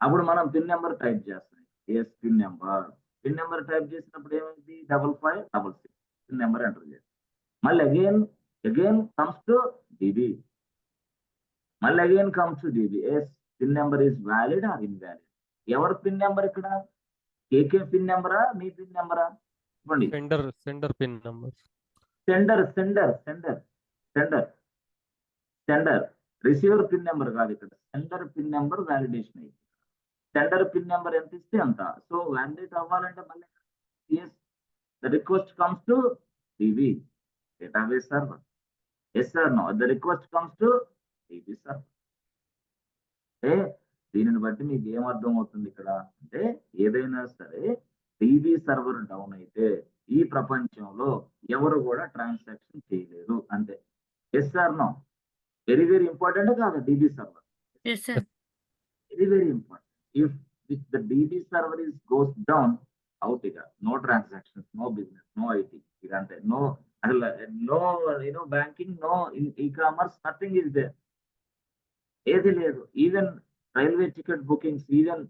అప్పుడు మనం pin number type చేస్తాం. Yes, pin number type చేసినప్పుడు ఏమైంది? 5556 pin number enter చేస్తాం. మళ్ళీ again comes to DB. మళ్ళీ again comes to DB. Yes, pin number is valid or invalid. ఎవరి pin number ఇక్కడ? కేకే పిన్ నెంబరా, మీ పిన్ నెంబరా? చెప్పండి. Sender pin number. Sender receiver pin number కాదు ఇక్కడ. సెండర్ పిన్ నెంబర్ వ్యాలిడేషన్ అయింది. సెండర్ పిన్ నెంబర్ ఎంత ఇస్తే అంత. సో వ్యాలిడేట్ అవ్వాలంటే మళ్ళీ yes, the request comes to DB database server. Yes sir no, the request comes to DB server. అంటే దీనిని బట్టి మీకు ఏమర్థం అవుతుంది ఇక్కడ అంటే, ఏదైనా సరే డిబి సర్వర్ డౌన్ అయితే ఈ ప్రపంచంలో ఎవరు కూడా ట్రాన్సాక్షన్ చేయలేరు అంతే. Yes sir no, very very important కాదు DB server. Yes sir. Very very important. If the DB server is goes down, out ఇక no transactions, no business, no IT ఇక అంతే. నో అసలు no banking, no e-commerce, nothing is there. ఏది లేదు. Even railway ticket bookings, even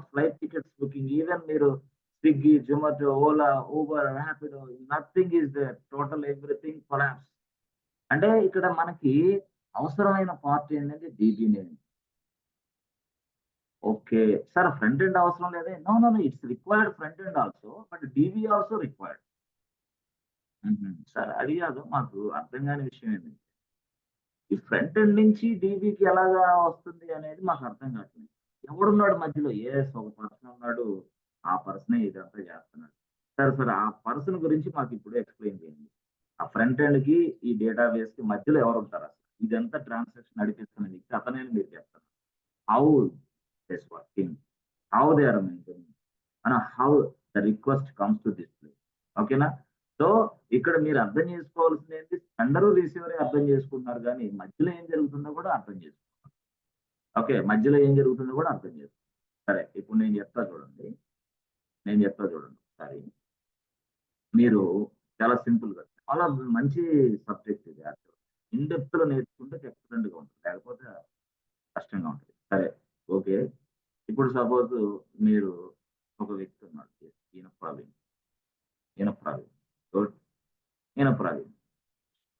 flight tickets booking, even మీరు Swiggy, Zomato, Ola, Uber, Rapido, nothing is there. Total everything collapse. అంటే ఇక్కడ మనకి అవసరమైన పార్ట్ ఏంటంటే డిబినే. ఓకే సార్, ఫ్రంట్ ఎండ్ అవసరం లేదే? No, it's required front end also, but DB also required. Sir అది కాదు, మాకు అర్థం కాని విషయం ఏంటంటే, ఈ ఫ్రంట్ ఎండ్ నుంచి డిబికి ఎలాగా వస్తుంది అనేది మాకు అర్థం కావట్లేదు. ఎవడున్నాడు మధ్యలో? ఒక పర్సన్ ఉన్నాడు, ఆ పర్సనే ఇదంతా చేస్తున్నాడు. సరే ఆ పర్సన్ గురించి మాకు ఇప్పుడు ఎక్స్ప్లెయిన్ చేయండి. ఆ ఫ్రంట్ ఎండ్ కి ఈ డేటాబేస్ కి మధ్యలో ఎవరు ఉంటారు? అసలు ఇదంతా ట్రాన్సాక్షన్ నడిపిస్తున్న వ్యక్తి అతనే మీరు చెప్తారు. How this working, how they are maintaining, and how the request comes to display. ఓకేనా? సో ఇక్కడ మీరు అర్థం చేసుకోవాల్సింది ఏంటి? సెండర్ రిసీవర్ అర్థం చేసుకుంటున్నారు, కానీ మధ్యలో ఏం జరుగుతుందో కూడా అర్థం చేసుకుంటున్నారు. ఓకే, మధ్యలో ఏం జరుగుతుందో కూడా అర్థం చేసుకుంటారు. సరే, ఇప్పుడు నేను చెప్తా చూడండి ఒకసారి. మీరు చాలా సింపుల్ గా, చాలా మంచి సబ్జెక్ట్ ఇది. ఇన్ డెప్త్ లో నేర్చుకుంటే ఎక్సలెంట్ గా ఉంటుంది, లేకపోతే కష్టంగా ఉంటుంది. సరే ఓకే, ఇప్పుడు సపోజ్ మీరు ఒక వ్యక్తి ఉన్నాడు, ఈయన ప్రవీణ్.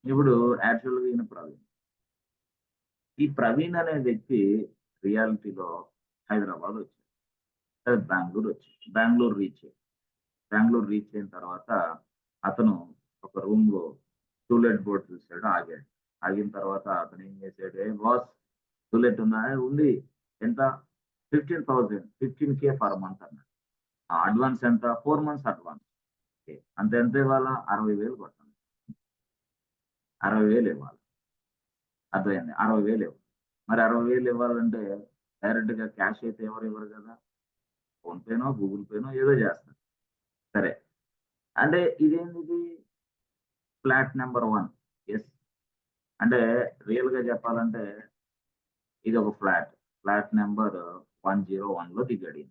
ఇప్పుడు యాక్చువల్గా ఈయన ప్రవీణ్. ఈ ప్రవీణ్ అనే వ్యక్తి రియాలిటీలో హైదరాబాద్ వచ్చాడు, బెంగళూరు రీచ్ అయిన తర్వాత అతను ఒక రూమ్ లో టూలెట్ బోర్డ్ చూసాడు, ఆగిన తర్వాత అతను ఏం చేశాడు? బాస్ టూలెట్ ఉందా? ఉంది. ఎంత? 15,000, 15K పర్ మంత్ అన్నాడు. అడ్వాన్స్ ఎంత? 4 months అడ్వాన్స్. ఎంత ఇవ్వాలా? 60,000 కొట్టాలి. 60,000 ఇవ్వాలి. అర్థమైంది? 60,000 ఇవ్వాలి. మరి 60,000 ఇవ్వాలంటే డైరెక్ట్ గా క్యాష్ అయితే ఎవరు ఇవ్వరు కదా, ఫోన్ పేనో గూగుల్ పేనో ఏదో చేస్తారు. సరే, అంటే ఇదేంటిది? Flat number 1. ఎస్, అంటే రియల్ గా చెప్పాలంటే ఇది ఒక ఫ్లాట్ నెంబర్ 101 లో దిగాడు.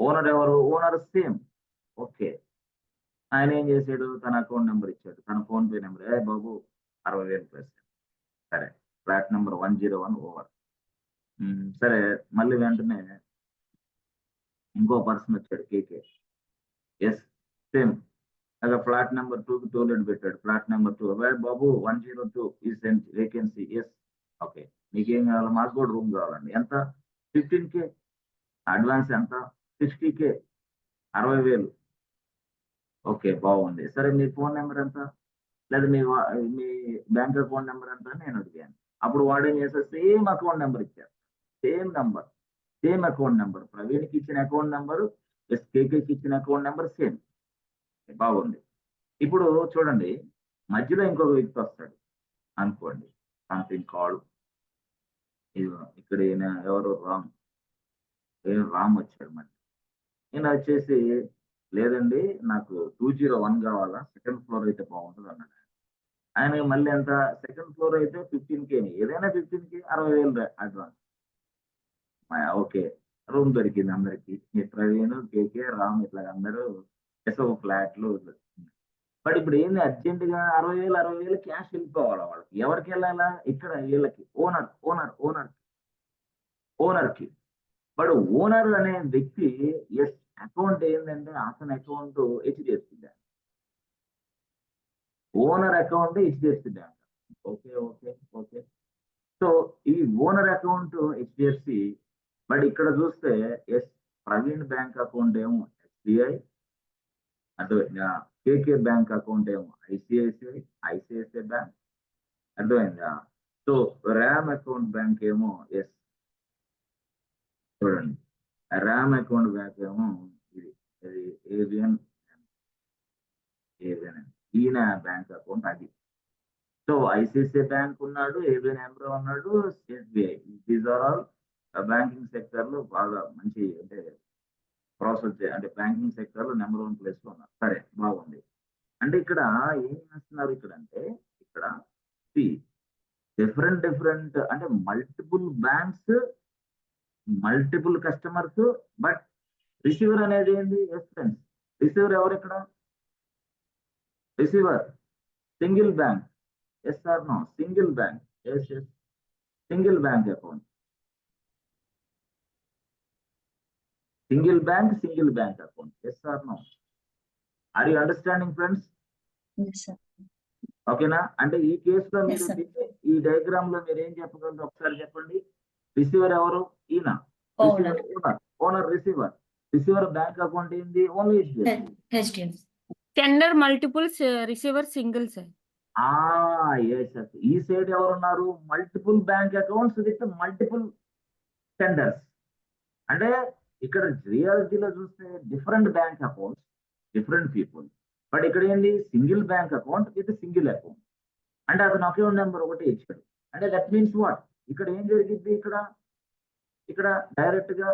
ఓనర్ ఎవరు? Owner same. ఓకే, ఆయన ఏం చేశాడు? తన అకౌంట్ నెంబర్ ఇచ్చాడు, తన ఫోన్ పే నెంబర్. బాబు 60,000 ప్లస్. సరే, ఫ్లాట్ నెంబర్ 101 ఓవర్. సరే, మళ్ళీ వెంటనే ఇంకో పర్సన్ వచ్చాడు, కేకే. Yes, same. అలా ఫ్లాట్ నెంబర్ 2కి టూలెట్ పెట్టాడు. ఫ్లాట్ నెంబర్ 2, బాబు 102 ఈస్ వేకెన్సీ. ఎస్, ఓకే, మీకేం కావాలి? మాకు కూడా రూమ్ కావాలండి. ఎంత? 15K. అడ్వాన్స్ ఎంత? 60K, 60,000. ఓకే, బాగుంది. సరే, మీ ఫోన్ నెంబర్ ఎంత? లేదా మీ బ్యాంక్ అకౌంట్ నెంబర్ ఎంత అని నేను అడిగాను. అప్పుడు వాడు ఏం చేస్తాడు, సేమ్ అకౌంట్ నెంబర్ ఇచ్చారు, same number, same account number. ప్రవీణ్కి ఇచ్చిన అకౌంట్ నెంబర్, కేకేకి ఇచ్చిన అకౌంట్ నెంబర్ సేమ్. బాగుంది. ఇప్పుడు చూడండి, మధ్యలో ఇంకొక వ్యక్తి వస్తాడు అనుకోండి, సంథింగ్ కాల్, ఇక్కడ ఈయన ఎవరు రామ్ వచ్చాడు. మళ్ళీ ఈయన వచ్చేసి, లేదండి నాకు 201 కావాలా, సెకండ్ ఫ్లోర్ అయితే బాగుంటుంది అన్నాడు. ఆయన మళ్ళీ ఎంత, సెకండ్ ఫ్లోర్ అయితే 15K, ఏదైనా 15K, 60,000 అడ్వాన్స్. ఓకే, రూమ్ దొరికింది అందరికి. ప్రవీణ్, కేకే, రామ్ ఇట్లా అందరూ ఒక ఫ్లాట్లు. బట్ ఇప్పుడు ఏంది, అర్జెంట్ గా 60,000 క్యాష్ వెళ్ళిపోవాలా వాళ్ళకి. ఎవరికి వెళ్ళాలా, ఇక్కడ వీళ్ళకి ఓనర్ కి. బట్ ఓనర్ అనే వ్యక్తి అకౌంట్ ఏంటంటే, అతని account HDFC bank, owner account HDFC bank. Okay okay okay. So ఈ ఓనర్ అకౌంట్ HDFC. బట్ ఇక్కడ చూస్తే ప్రవీణ్ బ్యాంక్ అకౌంట్ ఏమో SBI, అర్థమైందా. కేకే బ్యాంక్ అకౌంట్ ఏమో ఐసిఐసిఐ బ్యాంక్, అర్థమైందా. సో ర్యామ్ అకౌంట్ బ్యాంక్ ఏమో చూడండి, ర్యామ్ అకౌంట్ బ్యాంక్ ఏమో ఇది ఏవిఎన్, ఈయన బ్యాంక్ అకౌంట్ అది. సో ఐసిఐసిఐ బ్యాంక్ ఉన్నాడు, ఏవిఎన్ ఎంబ్రో ఉన్నాడు, SBI. These are all banking sector లో బాగా మంచి, అంటే ప్రాసెస్, అంటే బ్యాంకింగ్ సెక్టర్ లో నెంబర్ 1 ప్లేస్ లో ఉన్నారు. సరే, బాగుంది. అంటే ఇక్కడ ఏం చేస్తున్నారు, ఇక్కడ అంటే ఇక్కడ డిఫరెంట్ అంటే multiple banks, multiple customers. But receiver అనేది ఏంది, ఫ్రెండ్స్, రిసీవర్ ఎవరు ఇక్కడ, receiver single bank, or no, single bank, single bank account, single bank account, or no. Are you understanding friends? Yes, sir. ఓకేనా. అంటే ఈ కేసులో Yes, మీరు sir. ఈ డయాగ్రామ్ లో మీరు ఏం చెప్పగలరు ఒకసారి చెప్పండి. రిసీవర్ ఎవరు, ఈయన Owner. Owner, receiver bank account ఏంది, only HDFC. Tender multiples, receiver single sir. ఈ సైడ్ ఎవరున్నారు, multiple bank accounts with multiple tenders. అంటే ఇక్కడ రియాలిటీలో చూస్తే different bank accounts, different people. But ఇక్కడ ఏంటి, single bank account with single account. అంటే అతను అకౌంట్ నెంబర్ ఒకటి ఇచ్చాడు. అంటే దట్ మీన్స్ వాట్, ఇక్కడ ఏం జరిగింది, ఇక్కడ డైరెక్ట్ గా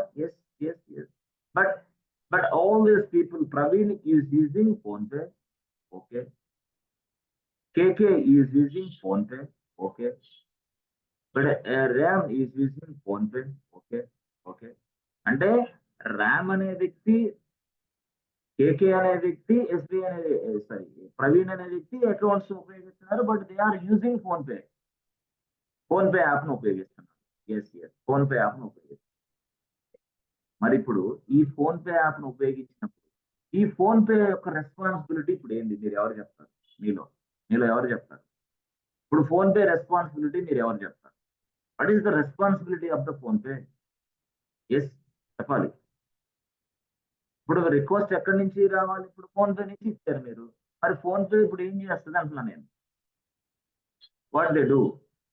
but all these people, Praveen is using phone pay, okay, KK is using phone pay, okay, but RAM is using phone pay, okay okay. అంటే ర్యామ్ అనే వ్యక్తి, కేకే అనే వ్యక్తి, SBI అనేది, ప్రవీణ్ అనే వ్యక్తి అకౌంట్స్ ఉపయోగిస్తున్నారు. But they are using PhonePe app ను ఉపయోగిస్తున్నారు. ఫోన్ పే యాప్ ను ఉపయోగిస్తున్నారు. మరి ఇప్పుడు ఈ ఫోన్ పే యాప్ ను ఉపయోగించినప్పుడు ఈ ఫోన్ పే యొక్క రెస్పాన్సిబిలిటీ ఇప్పుడు ఏంది, మీరు ఎవరు చెప్తారు, మీలో ఎవరు చెప్తారు? ఇప్పుడు ఫోన్ పే రెస్పాన్సిబిలిటీ మీరు ఎవరు చెప్తారు? What is the responsibility of the phone pay? చెప్పాలి. ఇప్పుడు రిక్వెస్ట్ ఎక్కడి నుంచి రావాలి, ఇప్పుడు ఫోన్ పే నుంచి ఇచ్చారు మీరు. మరి ఫోన్ పే ఇప్పుడు ఏం చేస్తుంది అంటున్నా నేను. What they do,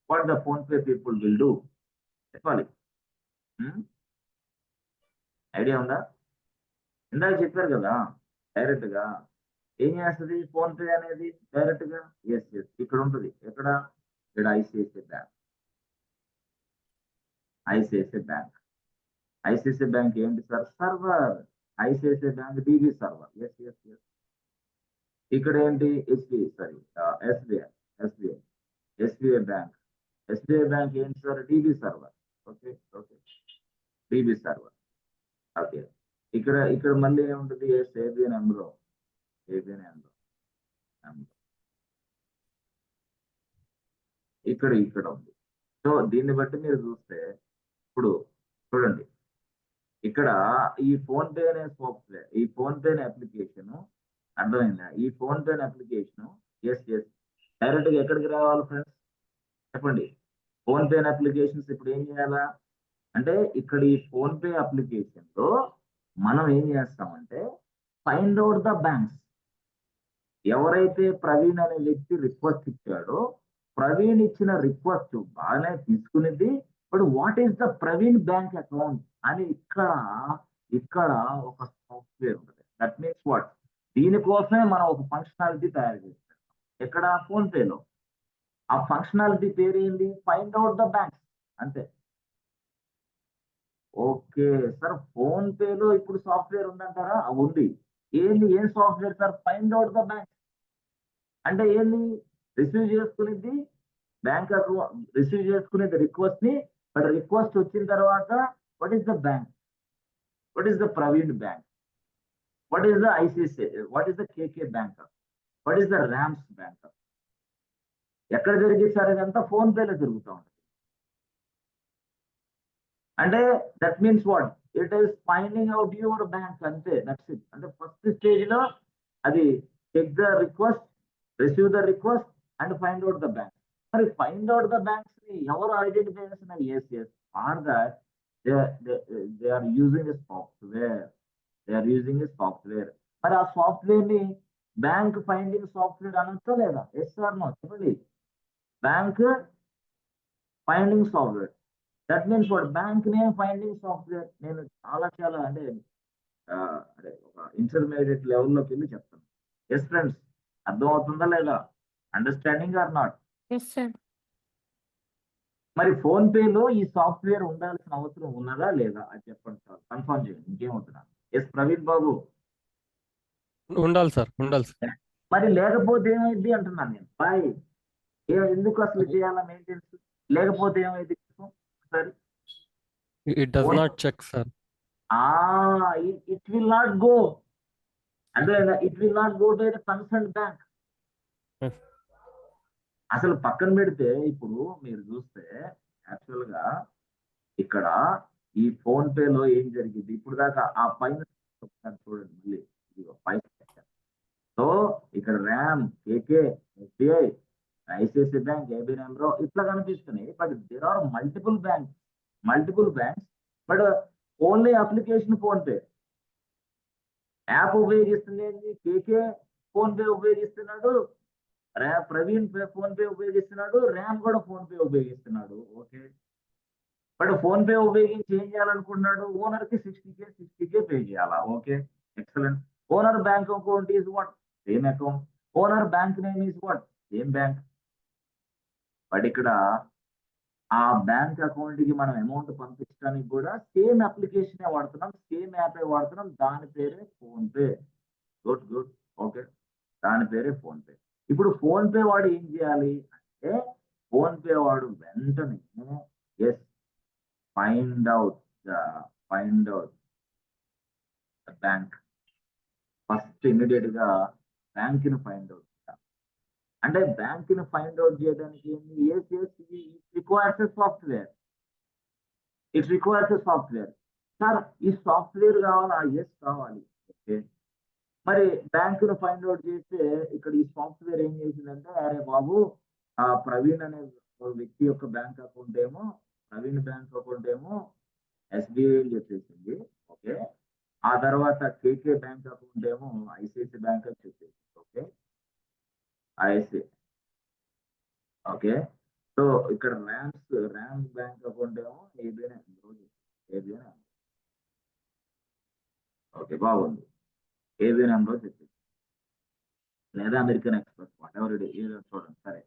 what the phone pay people will do, చెప్పాలి. ఐడియా ఉందా? ఇందాక చెప్పారు కదా, డైరెక్ట్ గా ఏం చేస్తుంది ఫోన్ పే అనేది, డైరెక్ట్ గా ఇక్కడ ఉంటుంది. ఇక్కడ ఐసిఐసిఐ బ్యాంక్ ఏంటి sir, server. ICICI bank DB server. ఇక్కడ ఏంటి, SBI బ్యాంక్. ఏంటి sir, DB server. Okay, DB server. Okay, ఇక్కడ మళ్ళీ ఏముంటుంది, ఏబిఎన్ ఎంబ్రో. ఇక్కడ ఉంది. సో దీన్ని బట్టి మీరు చూస్తే ఇప్పుడు చూడండి, ఇక్కడ ఈ ఫోన్ పే అనే సాఫ్ట్వేర్, ఈ ఫోన్ పే అనే అప్లికేషన్, అర్థమైందా? ఈ ఫోన్ పే అనే అప్లికేషన్ డైరెక్ట్ గా ఎక్కడికి రావాలి ఫ్రెండ్స్, చెప్పండి. ఫోన్ పే అనే అప్లికేషన్స్ ఇప్పుడు ఏం చేయాలా అంటే, ఇక్కడ ఈ ఫోన్ పే అప్లికేషన్ లో మనం ఏం చేస్తామంటే, ఫైండ్ అవుట్ ద బ్యాంక్స్. ఎవరైతే ప్రవీణ్ అనే వ్యక్తి రిక్వెస్ట్ ఇచ్చాడో ప్రవీణ్ ఇచ్చిన రిక్వెస్ట్ బాగానే తీసుకునేది, but what is the Praveen bank account అని ఇక్కడ ఒక సాఫ్ట్వేర్ ఉంటుంది. దట్ మీన్స్ వాట్, దీనికోసమే మనం ఒక ఫంక్షనాలిటీ తయారు చేస్తాం ఎక్కడ, ఫోన్ పేలో. ఆ ఫంక్షనాలిటీ పేరు ఏంది, ఫైండ్ అవుట్ ద బ్యాంక్స్, అంతే. ఓకే సార్, ఫోన్ పేలో ఇప్పుడు సాఫ్ట్వేర్ ఉందంటారా? ఉంది. ఏం software sir? Find out the bank. అంటే ఏంది, రిసీవ్ చేసుకునేది బ్యాంక్ అకౌంట్, రిసీవ్ చేసుకునేది రిక్వెస్ట్ ని, బట్ రిక్వెస్ట్ వచ్చిన తర్వాత what is the bank, what is the Praveen bank, what is the ICICI, what is the KK bank, what is the rams bank. ఎక్కడ జరిగేది sir? ఇదంతా ఫోన్ పేలో జరుగుతూ ఉంటుంది. అంటే that means what, it is finding out your bank, అంతే. That's it. అంటే first stage లో అది check the request, receive the request and find out the bank. మరి ఫైండ్ అవుట్ ద బ్యాంక్స్ ని ఎవరు ఐడెంటిఫై చేస్తున్నారు? Yes or that they are using a software, they are using a software. మరి ఆ software ని bank finding software అనొచ్చా లేదా? Yes or no చెప్పండి. Bank finding software, that means what, bank name finding software. నేను చాలా అంటే ఒక ఇంటర్మీడియట్ లెవెల్లోకి వెళ్ళి చెప్తాను. ఎస్ ఫ్రెండ్స్, అర్థం అవుతుందా లేదా? Understanding or not? Yes sir. మరి ఫోన్ పేలో ఈ సాఫ్ట్వేర్ ఉండాల్సిన అవసరం ఉన్నదా లేదా అది చెప్పండి సార్, కన్ఫర్మ్ చేయండి. ఇంకేమవుతున్నా? ఎస్ ప్రవీణ్ బాబు. ఉండాలి సార్, ఉండాలి సార్. మరి లేకపోతే ఏమైంది అంటున్నాను నేను. బాయ్, ఎందుకు అసలు చేయాలా మెయింటెనెన్స్? లేకపోతే ఏమైంది సరే? It does not check sir. It will not go, అంటే it will not go to the concern bank. Yes. అసలు పక్కన పెడితే ఇప్పుడు మీరు చూస్తే యాక్చువల్ గా ఇక్కడ ఈ ఫోన్ పేలో ఏం జరిగింది ఇప్పుడు దాకా, ఆ పైన చూడండి మళ్ళీ, పైన. సో ఇక్కడ Ram, KK, SBI, ICICI bank, AB number ఇట్లా కనిపిస్తున్నాయి. But there are multiple banks, but only application PhonePe. App ఉపయోగిస్తుంది ఏంటి? కేకే ఫోన్ పే ఉపయోగిస్తున్నాడు, ప్రవీణ్ ఫోన్ పే ఉపయోగిస్తున్నాడు, ర్యామ్ కూడా ఫోన్ పే ఉపయోగిస్తున్నాడు. ఓకే, బట్ ఫోన్ పే ఉపయోగించి ఏం చేయాలనుకుంటున్నాడు? ఓనర్ కి 60K పే చేయాలా? Okay, excellent. Owner bank account is what, same account. Owner bank name is what, same bank. But ఇక్కడ ఆ బ్యాంక్ అకౌంట్ కి మనం అమౌంట్ పంపించడానికి కూడా సేమ్ అప్లికేషన్ వాడుతున్నాం, సేమ్ యాప్ వాడుతున్నాం, దాని పేరే ఫోన్ పే. గుడ్. ఓకే, దాని పేరే ఫోన్ పే. ఇప్పుడు ఫోన్ పే వాడు ఏం చేయాలి అంటే, ఫోన్ పే వాడు వెంటనే yes find out the bank. First immediate గా బ్యాంక్ ని ఫైండ్ అవుట్. అంటే బ్యాంక్ ని ఫైండ్ అవుట్ చేయడానికి ఇట్ రిక్వైర్స్ సాఫ్ట్వేర్. సార్ ఈ సాఫ్ట్వేర్ కావాలా? ఎస్ కావాలి. ఓకే, మరి బ్యాంక్ ను ఫైండ్ అవుట్ చేస్తే ఇక్కడ ఈ సాఫ్ట్వేర్ ఏం చేసిందంటే, అరే బాబు, ఆ ప్రవీణ్ అనే వ్యక్తి యొక్క బ్యాంక్ అకౌంట్ ఏమో, ప్రవీణ్ బ్యాంక్ అకౌంట్ ఏమో ఎస్బీఐ చెప్పేసింది. ఓకే, ఆ తర్వాత కేకే బ్యాంక్ అకౌంట్ ఏమో ఐసిఐసిఐ బ్యాంక్ అని చెప్పేసింది. Okay, ICI. ఓకే, సో ఇక్కడ ర్యామ్ బ్యాంక్ అకౌంట్ ఏమో ఏబిఎన్. ఓకే, బాగుంది. ఏబిఎన్ నెంబర్ చెప్పింది, లేదా American express what ever it ఏదో చూడండి.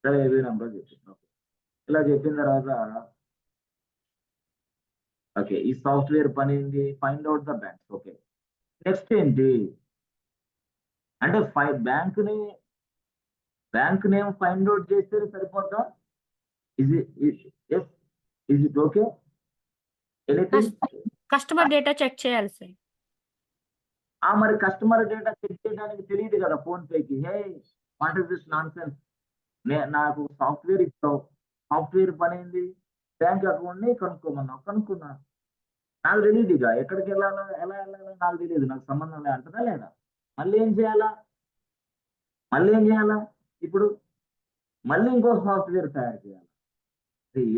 సరే ఏబిఎన్ నెంబర్ చెప్పింది. ఓకే, ఇలా చెప్పిన తర్వాత ఓకే, ఈ సాఫ్ట్వేర్ పని ఏంటి? Find out the banks. Okay, next ఏంటి అంటే బ్యాంక్ నేమ్ ఫైండ్ అవుట్ చేస్తే సరిపోద్దా? Is it okay? Anything? Customer data check చేయాలి సార్. మరి కస్టమర్ డేటా చెక్ చేయడానికి తెలియదు కదా ఫోన్ పేకి. Hey, what is this nonsense? నాకు సాఫ్ట్వేర్ ఇస్తావు, సాఫ్ట్వేర్ పని ఏంది? బ్యాంక్ అకౌంట్ ని కనుక్కున్నా, నాకు తెలియదు. ఇక ఎక్కడికి వెళ్ళాలో, ఎలా వెళ్ళాలో నాకు తెలియదు, నాకు సంబంధం లే అంటదా లేదా? మళ్ళీ ఏం చేయాలా? ఇప్పుడు మళ్ళీ ఇంకో సాఫ్ట్వేర్ తయారు చేయాలి.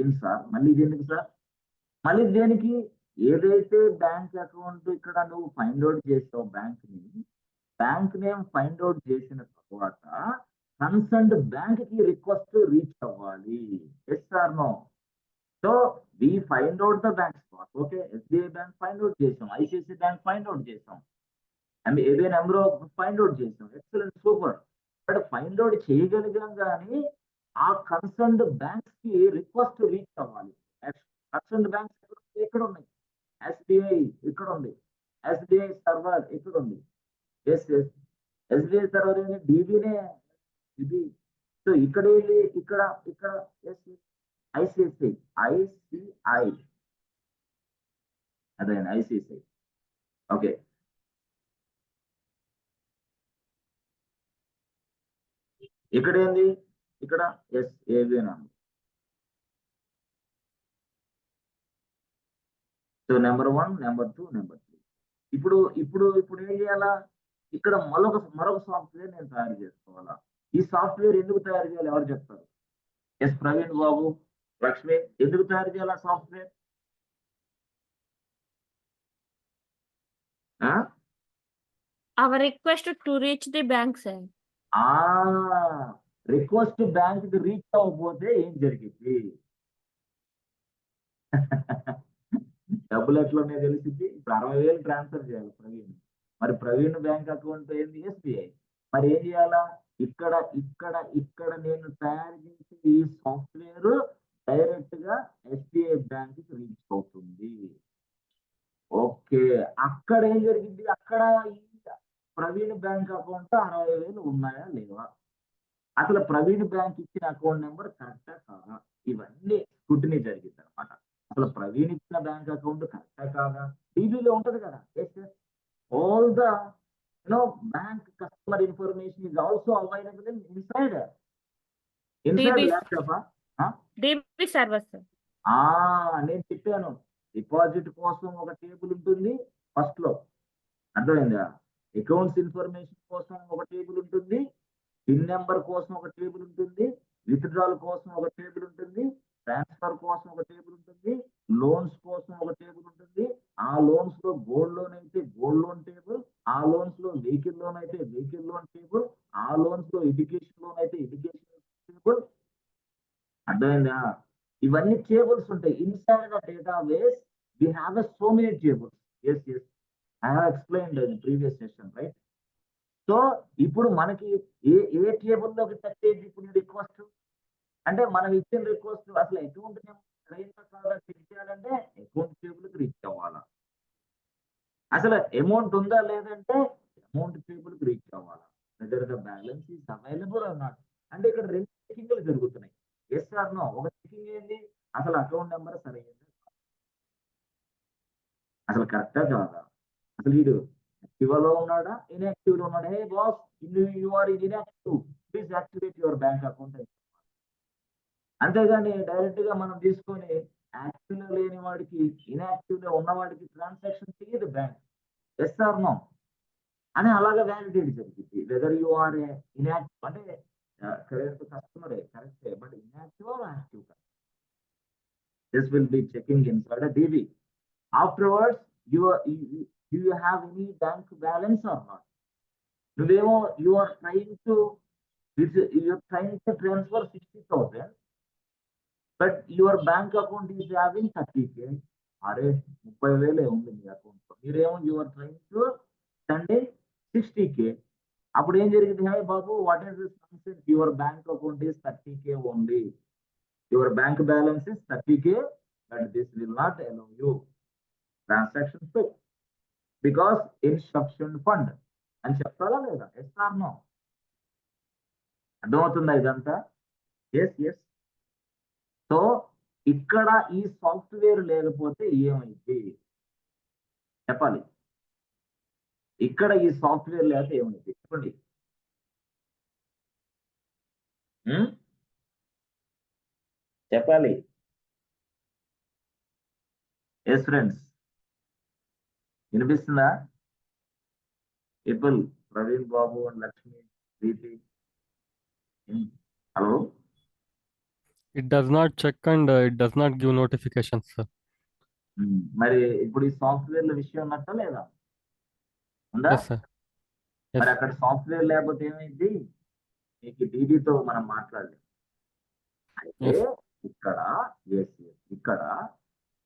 ఏం సార్ మళ్ళీ దేనికి సార్? మళ్ళీ దేనికి? ఏదైతే బ్యాంక్ అకౌంట్ ఇక్కడ నువ్వు ఫైండ్ అవుట్ చేసావు బ్యాంక్ ని, బ్యాంక్ నేమ్ ఫైండ్ అవుట్ చేసిన తర్వాత కన్సర్న్డ్ బ్యాంక్ కి రిక్వెస్ట్ రీచ్ అవ్వాలి. Yes or no? So we find out the bank spot. Okay, SBI bank find out చేసాం, ఐసిఐసి బ్యాంక్ ఫైండ్ అవుట్ చేసాం, అండ్ ఏదే number find out చేసాం. Excellent, super. But find out చేయగలిగాం కానీ ఆ concerned banks కి request reach అవ్వాలి. Concerned banks ఎక్కడ ఉన్నాయి? ఎస్బీఐ ఇక్కడ ఉంది, ఎస్బీఐ సర్వర్ ఇక్కడ ఉంది. ఎస్ ఎస్ ఎస్బీఐ సర్వర్ ఏంటి? డీబీనే ఇది. సో ఇక్కడ ఏంటి? ఇక్కడ ఇక్కడ ఎస్ ఐసిఐసిఐ ఐసిఐ అదే ఐసిఐసిఐ. ఓకే, ఇక్కడ ఏంది? ఇక్కడ ఎస్ ఏబి అని ఉంది. So number 1, number 2, number 3. ఇప్పుడు ఇప్పుడు ఇప్పుడు ఏం చేయాలా? ఇక్కడ మరొక సాఫ్ట్వేర్ నేను తయారు చేసుకోవాలా. ఈ సాఫ్ట్వేర్ ఎందుకు తయారు చేయాలి? ఎవరు చెప్తారు? ఎస్ ప్రవీణ్ బాబు, లక్ష్మి, ఎందుకు తయారు చేయాలి software? Our request to reach the bank, sir. Request bank కి రీచ్ అవ్వకపోతే ఏం జరిగింది? డబ్బులు ఎట్లా ఉన్నాయో తెలిసింది. ఇప్పుడు 60,000 ట్రాన్స్ఫర్ చేయాలి ప్రవీణ్. మరి ప్రవీణ్ బ్యాంక్ అకౌంట్ ఏంది? ఎస్బీఐ. మరి ఏం చేయాలా? ఇక్కడ ఇక్కడ ఇక్కడ నేను తయారు చేసే ఈ సాఫ్ట్వేర్ డైరెక్ట్ గా ఎస్బీఐ బ్యాంక్ కి రీచ్ అవుతుంది. ఓకే, అక్కడ ఏం జరిగింది? అక్కడ ఈ ప్రవీణ్ బ్యాంక్ అకౌంట్ 60,000 ఉన్నాయా లేవా? అసలు ప్రవీణ్ బ్యాంక్ ఇచ్చిన అకౌంట్ నెంబర్ కరెక్టా కాదా? ఇవన్నీ స్క్రూటినీ జరిగింది అనమాట. అసలు ప్రవీణ్ ఇచ్చిన బ్యాంక్ అకౌంట్ కరెక్టా కాదా? డీబీలో ఉంటది కదా. All the bank customer information is also available inside DB. Laptop. DB server, sir. నేను చెప్పాను, డిపాజిట్ కోసం ఒక టేబుల్ ఉంటుంది ఫస్ట్ లో, అర్థమైందా? అకౌంట్స్ ఇన్ఫర్మేషన్ కోసం ఒక టేబుల్ ఉంటుంది, పిన్ నెంబర్ కోసం ఒక టేబుల్ ఉంటుంది, విత్డ్రాల్ కోసం ఒక టేబుల్ ఉంటుంది, ట్రాన్స్ఫర్ కోసం ఒక టేబుల్ ఉంటుంది, లోన్స్ కోసం ఒక టేబుల్ ఉంటుంది. ఆ లోన్స్ లో గోల్డ్ లోన్ అయితే గోల్డ్ లోన్ టేబుల్, ఆ లోన్స్ లో వెహికల్ లోన్ అయితే వెహికల్ లోన్ టేబుల్, ఆ లోన్స్ లో ఎడ్యుకేషన్ లోన్ అయితే ఎడ్యుకేషన్ టేబుల్. అర్థమైందా? ఇవన్నీ టేబుల్స్ ఉంటాయి inside the database. We have so many tables. Yes yes I have explained in previous session, right? So ఇప్పుడు మనకి ఏ టేబుల్ లోకి టచ్ అయ్యింది ఇప్పుడు రిక్వెస్ట్? అంటే మనం ఇచ్చిన రిక్వెస్ట్ అసలు అకౌంట్ సరైన కాదా చెక్ చేయాలంటే అకౌంట్ టేబుల్ కి రీచ్ అవ్వాలా. అసలు అమౌంట్ ఉందా లేదంటే అమౌంట్ టేబుల్ కి రీచ్ అవ్వాలా. Whether the balance is available or not. అంటే ఇక్కడ 2 చెకింగ్లు జరుగుతున్నాయి. Yes or no? ఒక చెకింగ్ ఏంది? అసలు అకౌంట్ నెంబర్ సరైనది, అసలు కరెక్టా కాదా? అసలు వీడు యాక్టివ్ లో ఉన్నాడా ఇన్యాక్టివ్ లో ఉన్నాడా? Hey boss, you are inactive, please activate your bank account. అంతేగాని డైరెక్ట్ గా మనం తీసుకొని యాక్టివ్ లో లేని వాడికి ఇన్యాక్టివ్ లో ఉన్న వాడికి ట్రాన్సాక్షన్ చేయదు బ్యాంక్. ఎస్ ఆర్ నో అని అలాగే వ్యాలిడేట్ జరిగింది. వెదర్ యు ఆర్ ఇన్యాక్టివ్ అంటే కరెక్ట్ కస్టమరే కరెక్టే, but inactive or active. This will be checking inside DB. Afterwards, do you have any bank balance or not? నువ్వేమో you are trying to transfer 60,000, but your bank account is having 30K. అరే 30,000 ఉంది మీ account లో, మీరేమో you are trying to send in 60K. అప్పుడు ఏం జరిగింది? Hey బాబు, what is this nonsense? Your bank account is 30K only, your bank balance is 30K, but this will not allow you transaction to because insufficient fund అని చెప్తారా లేదా? Yes or no? అర్థమవుతుందా ఇదంతా? Yes yes. So ఇక్కడ ఈ software లేకపోతే ఏమైంది చెప్పాలి. ఇక్కడ ఈ సాఫ్ట్వేర్ లేకపోతే ఏమైంది చెప్పండి. చెప్పాలి. ఎస్ ఫ్రెండ్స్, వినిపిస్తుందా? People, Praveen Babu and Lakshmi, Preeti, hello. It does not check and it does not give notifications, sir. మరి ఇప్పుడు ఈ సాఫ్ట్వేర్ల విషయం ఉన్నట్ట లేదా? ఉందా? Yes, sir. మరి Yes. అక్కడ సాఫ్ట్వేర్ లేకపోతే ఏమైంది? మీకు డీడీతో మనం మాట్లాడలేదు. అయితే Yes. ఇక్కడ ఇక్కడ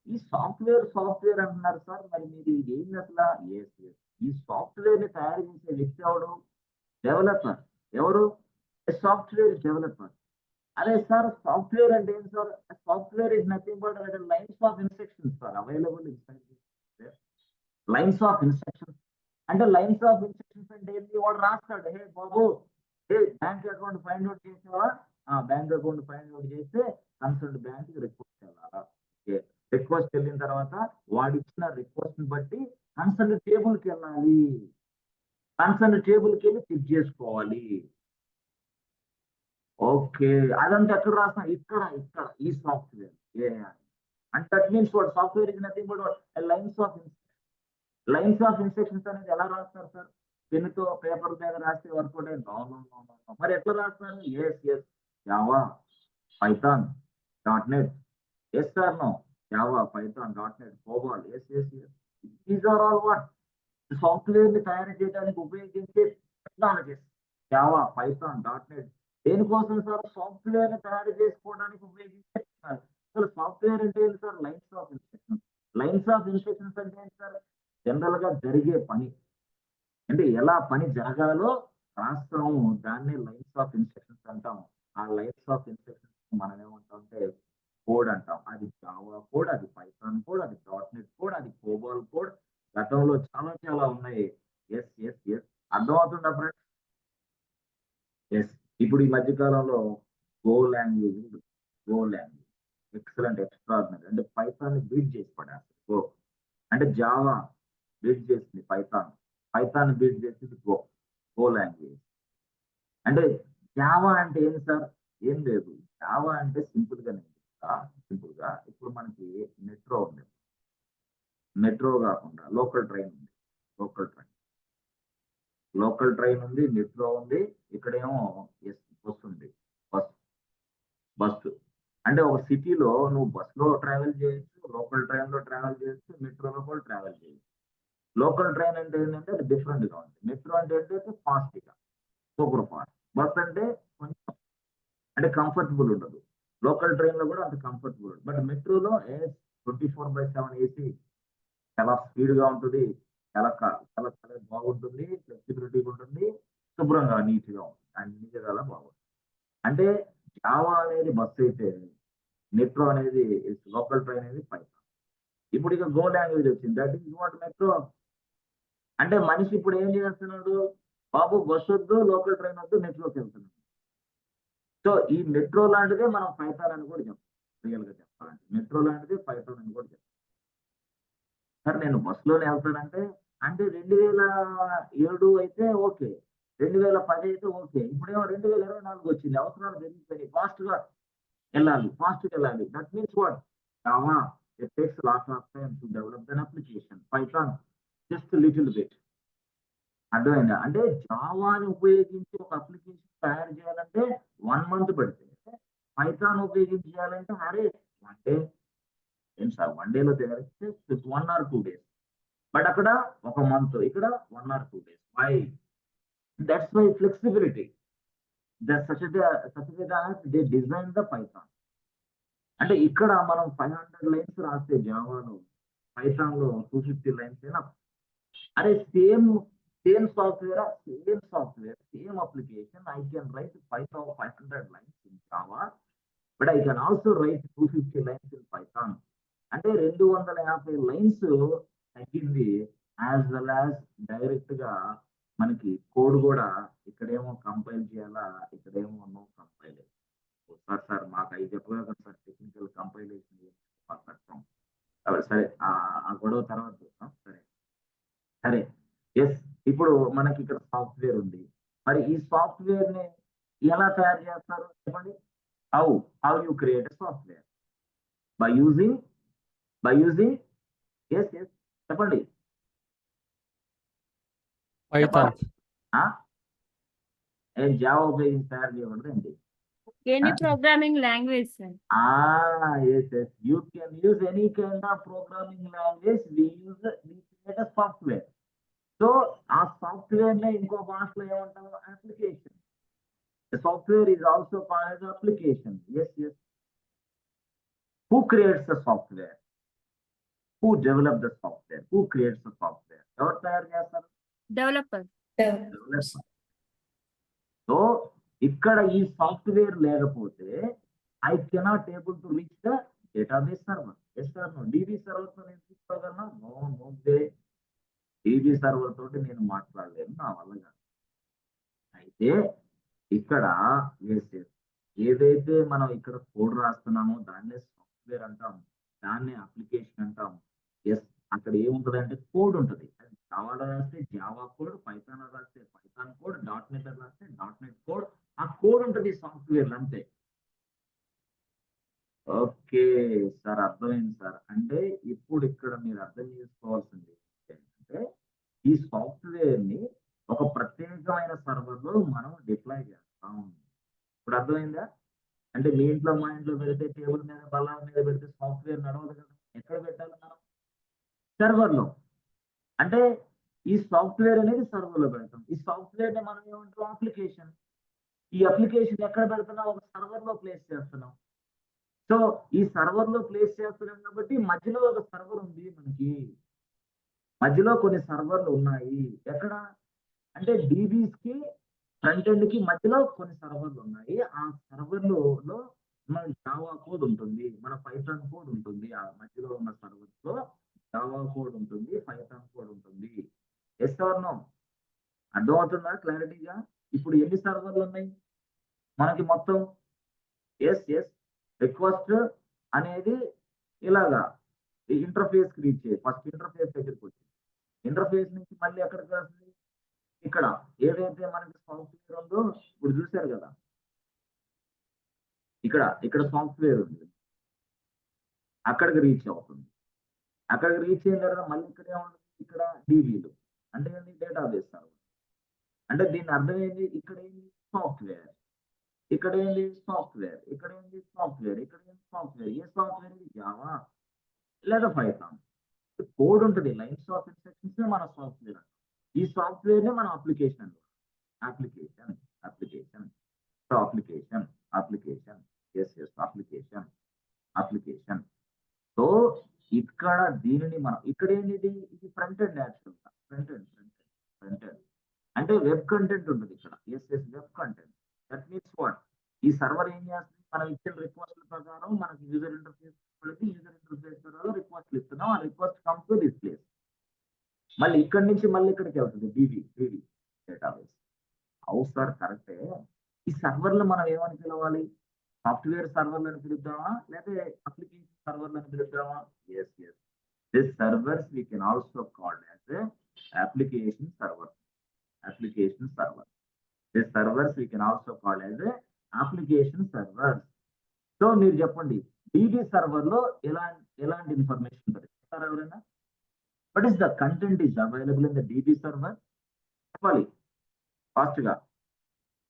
ఈ సాఫ్ట్వేర్ అంటున్నారు సార్. మరి మీరు ఇది ఏంది అసలు? ఈ సాఫ్ట్వేర్ ని తయారు చేసే వ్యక్తి ఎవడు? డెవలపర్. ఎవరు? Software developer. అదే సార్ సాఫ్ట్వేర్ అంటే ఏంటి sir? Software is nothing but lines of instructions sir available lines of instructions. అంటే లైన్స్ ఆఫ్ ఇన్స్ట్రక్షన్స్ అంటే ఏంటి? వాడు రాస్తాడు, హే బాబు, హే బ్యాంక్ అకౌంట్ ఫైండ్ అవుట్ చేసావా? బ్యాంక్ అకౌంట్ ఫైండ్ అవుట్ చేస్తే కన్సల్ట్ బ్యాంక్ రిక్వెస్ట్ వెళ్ళాలా? రిక్వెస్ట్ వెళ్ళిన తర్వాత వాడు ఇచ్చిన రిక్వెస్ట్ ని బట్టి కన్సల్ట్ టేబుల్కి వెళ్ళాలి. కన్సల్ట్ టేబుల్కి వెళ్ళి చెక్ చేసుకోవాలి. ఓకే, అదంతా ఎక్కడ రాసిన? ఇక్కడ ఈ సాఫ్ట్వేర్. అంటే that means what software is nothing but lines of lines of instructions అనేది ఎలా రాస్తారు సార్? పెన్నుతో పేపర్ మీద రాస్తే వర్కౌట్ అయ్యి మరి ఎట్లా రాస్తారు? Java Python .NET. Yes sir no? Java Python .NET COBOL. These are all what software ని తయారు చేయడానికి ఉపయోగించే టెక్నాలజీస్. జావా పైథాన్ .NET దేనికోసం సార్? సాఫ్ట్వేర్ ని తయారు చేసుకోవడానికి ఉపయోగించే అసలు సాఫ్ట్వేర్ అంటే ఏంటి sir? Lines of instructions. Lines of instructions అంటే ఏంటి సార్? జనరల్ గా జరిగే పని, అంటే ఎలా పని జరగాలో రాస్తాము, దాన్ని లైన్స్ ఆఫ్ ఇన్స్ట్రక్షన్స్ అంటాం. ఆ లైన్స్ ఆఫ్ ఇన్స్ట్రక్షన్స్ మనం ఏమంటాం అంటే కోడ్ అంటాం. అది జావా కోడ్, అది పైథాన్ కోడ్, అది .NET కోడ్, అది కోబాల్ కోడ్. గతంలో చాలా ఉన్నాయి. అర్థమవుతుందా ఫ్రెండ్స్? ఇప్పుడు ఈ మధ్య కాలంలో గో లాంగ్వేజ్ ఎక్సలెంట్, ఎక్స్ట్రాడినరీ. అంటే పైథాన్ ని బీట్ చేసి పడేస్తారు. గో అంటే జావా బీట్ చేసింది పైథాన్ బీట్ చేసింది గో లాంగ్వేజ్. అంటే జావా అంటే ఏంటి సార్? ఏం లేదు. జావా అంటే సింపుల్ గా ఇప్పుడు మనకి మెట్రో ఉంది. మెట్రో కాకుండా లోకల్ ట్రైన్ ఉంది. లోకల్ ట్రైన్ ఉంది, మెట్రో ఉంది. ఇక్కడేమో బస్ ఉంది. బస్సు అంటే ఒక సిటీలో నువ్వు బస్సులో ట్రావెల్ చేయొచ్చు, లోకల్ ట్రైన్ లో ట్రావెల్ చేయొచ్చు, మెట్రోలో కూడా ట్రావెల్ చేయొచ్చు. లోకల్ ట్రైన్ అంటే ఏంటంటే అది డిఫరెంట్ గా ఉంది. మెట్రో అంటే ఏంటంటే ఫాస్ట్ గా, సూపర్ ఫాస్ట్. బస్ అంటే కొంచెం అంటే కంఫర్టబుల్ ఉండదు. లోకల్ ట్రైన్ లో కూడా అంత కంఫర్టబుల్ ఉండదు. బట్ మెట్రోలో 24/7 ఏసీ, చాలా స్పీడ్ గా ఉంటుంది, చాలా బాగుంటుంది, ఫ్లెక్సిబిలిటీగా ఉంటుంది, శుభ్రంగా నీట్ గా ఉంటుంది, అన్ని విధాలా బాగుంటుంది. అంటే జావా అనేది బస్ అయితే మెట్రో అనేది లోకల్ ట్రైన్ అనేది పైథాన్. ఇప్పుడు ఇక గో లాంగ్వేజ్ వచ్చింది. That is what metro. అంటే మనిషి ఇప్పుడు ఏం చేస్తున్నాడు? బాబు బస్ వద్దు, లోకల్ ట్రైన్ వద్దు, మెట్రోకి వెళ్తున్నాడు. సో ఈ మెట్రో లాంటిదే మనం పైథాన్ అని కూడా చెప్తాం. రియల్ గా చెప్పాలంటే మెట్రో లాంటిదే పైథాన్ అని కూడా చెప్తాం. సార్ నేను బస్సులోనే వెళ్తానంటే అంటే 2007 అయితే ఓకే, 2010 అయితే ఓకే. ఇప్పుడేమో 2024 వచ్చింది. అవసరాలు పెరిగిపోయి ఫాస్ట్ గా వెళ్ళాలి. That means what? Java it takes a lot of time to develop an application. Python just a little bit. అర్థమైందా? అంటే జావాని ఉపయోగించి ఒక అప్లికేషన్ తయారు చేయాలంటే 1 month పడుతుంది. పైథాన్ ఉపయోగించి చేయాలంటే వన్ డే. ఏం సార్ 1 డేలో తయారైతే 1 or 2 days. బట్ అక్కడ 1 month, ఇక్కడ 1 or 2 days. Why? That's why flexibility. such a that they designed the Python. అంటే ఇక్కడ మనం 500 లైన్స్ రాస్తే జావాలో, పైథాన్ లో 250 లైన్స్ అయినా అరే same software, same application. I can write 500 lines in Java, but I can also right 250 lines in Python. అంటే 250 lines తగ్గింది. As well as direct గా మనకి కోడ్ కూడా ఇక్కడేమో కంపైల్ చేయాలా, ఇక్కడేమో నో కంపైల్. సార్ మాకు అవి చెప్పగా సార్ టెక్నికల్ కంపైలేషన్ కష్టం. సరే ఆ గొడవ తర్వాత చూస్తాం. సరే ఇప్పుడు మనకి ఇక్కడ సాఫ్ట్వేర్ ఉంది. మరి ఈ సాఫ్ట్వేర్ ని ఎలా తయారు చేస్తారు చెప్పండి? How you create software? By using చెప్పండి. Python. జావా ఉపయోగించి తయారు చేయకూడదు ఏంటి? Any programming language, sir. Yes. You can use any kind of programming language. We create a software. So ఆ సాఫ్ట్వేర్ నే ఇంకో భాషలో ఏమంటాము, application. The software is also called as application. Yes, yes. Who creates the software? Who develops the software? Who creates the software? ఎవరు తయారు చేస్తారు? Developer. Developers. So ఇక్కడ ఈ సాఫ్ట్వేర్ లేకపోతే I cannot able to reach the database server. Yes sir, no DB server తో నేను తీసుకోగలనా? No, no way. DB server తోటి నేను మాట్లాడలేను, నా వల్ల కాదు. అయితే ఇక్కడ ఏదైతే మనం ఇక్కడ కోడ్ రాస్తున్నామో దాన్నే సాఫ్ట్వేర్ అంటాం, దాన్నే అప్లికేషన్ అంటాం. ఎస్, అక్కడ ఏముంటది కోడ్ ఉంటుంది. అది జావాలో రాస్తే జావా కోడ్, పైథాన్ రాస్తే పైథాన్ కోడ్, .NET రాస్తే .NET కోడ్. ఆ కోడ్ ఉంటుంది సాఫ్ట్వేర్ అంతే. ఓకే సార్, అర్థమైంది సార్. అంటే ఇప్పుడు ఇక్కడ మీరు అర్థం చేసుకోవాల్సింది ఏంటంటే ఈ సాఫ్ట్వేర్ ని ఒక ప్రత్యేకమైన సర్వర్ లో మనం డిప్లాయ్ చేస్తాం. ఇప్పుడు అర్థమైందా? అంటే మీ ఇంట్లో మా ఇంట్లో పెడితే టేబుల్ మీద బల్ల మీద పెడితే సాఫ్ట్వేర్ నడవదు కదా. ఎక్కడ పెట్టాలి మనం? సర్వర్ లో. అంటే ఈ సాఫ్ట్వేర్ అనేది సర్వర్ లో పెడతాం. ఈ సాఫ్ట్వేర్ ని మనం ఏమంటాం? అప్లికేషన్. ఈ అప్లికేషన్ ఎక్కడ పెడుతున్నాం? ఒక సర్వర్ లో ప్లేస్ చేస్తున్నాం. సో ఈ సర్వర్ లో ప్లేస్ చేస్తున్నాం కాబట్టి మధ్యలో ఒక సర్వర్ ఉంది మనకి. మధ్యలో కొన్ని సర్వర్లు ఉన్నాయి. ఎక్కడ అంటే డీబీస్ కి ఫ్రంట్ ఎండ్ కి మధ్యలో కొన్ని సర్వర్లు ఉన్నాయి. ఆ సర్వర్లో మన జావా కోడ్ ఉంటుంది, మన పైథాన్ కోడ్ ఉంటుంది. ఆ మధ్యలో ఉన్న సర్వర్స్ లో జావా కోడ్ ఉంటుంది, పైథాన్ కోడ్ ఉంటుంది. Yes or no? అర్థమవుతుందా క్లారిటీగా? ఇప్పుడు ఎన్ని సర్వర్లు ఉన్నాయి మనకి మొత్తం? Yes, yes. రిక్వెస్ట్ అనేది ఇలాగా ఇంటర్ఫేస్ రీచ్ అయ్యి ఫస్ట్ ఇంటర్ఫేస్ దగ్గరికి వచ్చింది. ఇంటర్ఫేస్ నుంచి మళ్ళీ ఎక్కడికి వస్తుంది? ఇక్కడ ఏదైతే మనకి సాఫ్ట్వేర్ ఉందో ఇప్పుడు చూశారు కదా, ఇక్కడ సాఫ్ట్వేర్ ఉంది, అక్కడికి రీచ్ అవుతుంది. అక్కడికి రీచ్ అయిన తర్వాత మళ్ళీ ఇక్కడ ఏముంటుంది? ఇక్కడ డీబీలు అంటే ఏంటి? Database server. అంటే దీని అర్థం ఏంటి? ఇక్కడ ఏంటి? సాఫ్ట్వేర్. ఇక్కడ ఏంటి? సాఫ్ట్వేర్. ఇక్కడ ఏంటి? సాఫ్ట్వేర్. ఇక్కడ ఏంటి? సాఫ్ట్వేర్. ఏ సాఫ్ట్వేర్? జావా లేదా పైథాన్. కోడ్ ఉంటుంది, లైన్స్ ఆఫ్ ఇన్స్ట్రక్షన్స్ మన సాఫ్ట్వేర్. ఈ సాఫ్ట్వేర్ నే మనం application application application so application application yes, yes. Application application. So ఇక్కడ దీనిని మనం ఇక్కడ ఏంటి? ఇది ఫ్రంట్ ఎండ్. యాక్చువల్ గా ఫ్రంట్ ఎండ్ అంటే వెబ్ కంటెంట్ ఉంటుంది ఇక్కడ. ఎస్, ఎస్. Web content. That means what? ఈ సర్వర్ ఏం చేస్తుంది? మనం ఇచ్చిన రిక్వెస్ట్ ప్రకారం మనకి యూజర్ ఇంటర్ఫేస్ ప్రకారం రిక్వెస్ట్లు ఇస్తున్నాం. ఆ request comes to this place. మళ్ళీ ఇక్కడి నుంచి మళ్ళీ ఇక్కడికి వెళ్తుంది డీబీ డేటాబేస్. అవును సార్, కరెక్టే. ఈ సర్వర్లు మనం ఏమని పిలవాలి? సాఫ్ట్వేర్ సర్వర్లను పిలుద్దామా లేకపోతే అప్లికేషన్ సర్వర్లను పిలుద్దామా? Yes, yes. This servers we can also called as application server. Application server. This servers we can also called as application server. So మీరు చెప్పండి, డీబీ సర్వర్ లో ఎలాంటి ఇన్ఫర్మేషన్ ఉంటుంది సార్? ఎవరైనా? What is the content is available in the DB server? చెప్పాలి fast గా.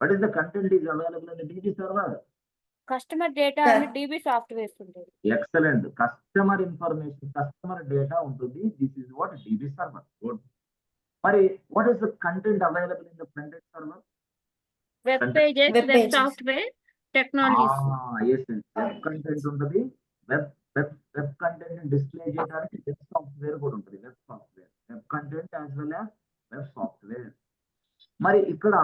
What is the content is available in the DB server? Customer data అని DB software ఉంటుంది. Excellent. Customer information, customer data ఉంటుంది. This is what DB server. Good. మరి what is the content available in the front end server? Web pages, Web web pages. Software, technologies. Yes, web content ఉంటుంది. Web content display చేయడానికి web software కూడా ఉంటుంది. Web software, web content as well as web software. మరి ఇక్కడ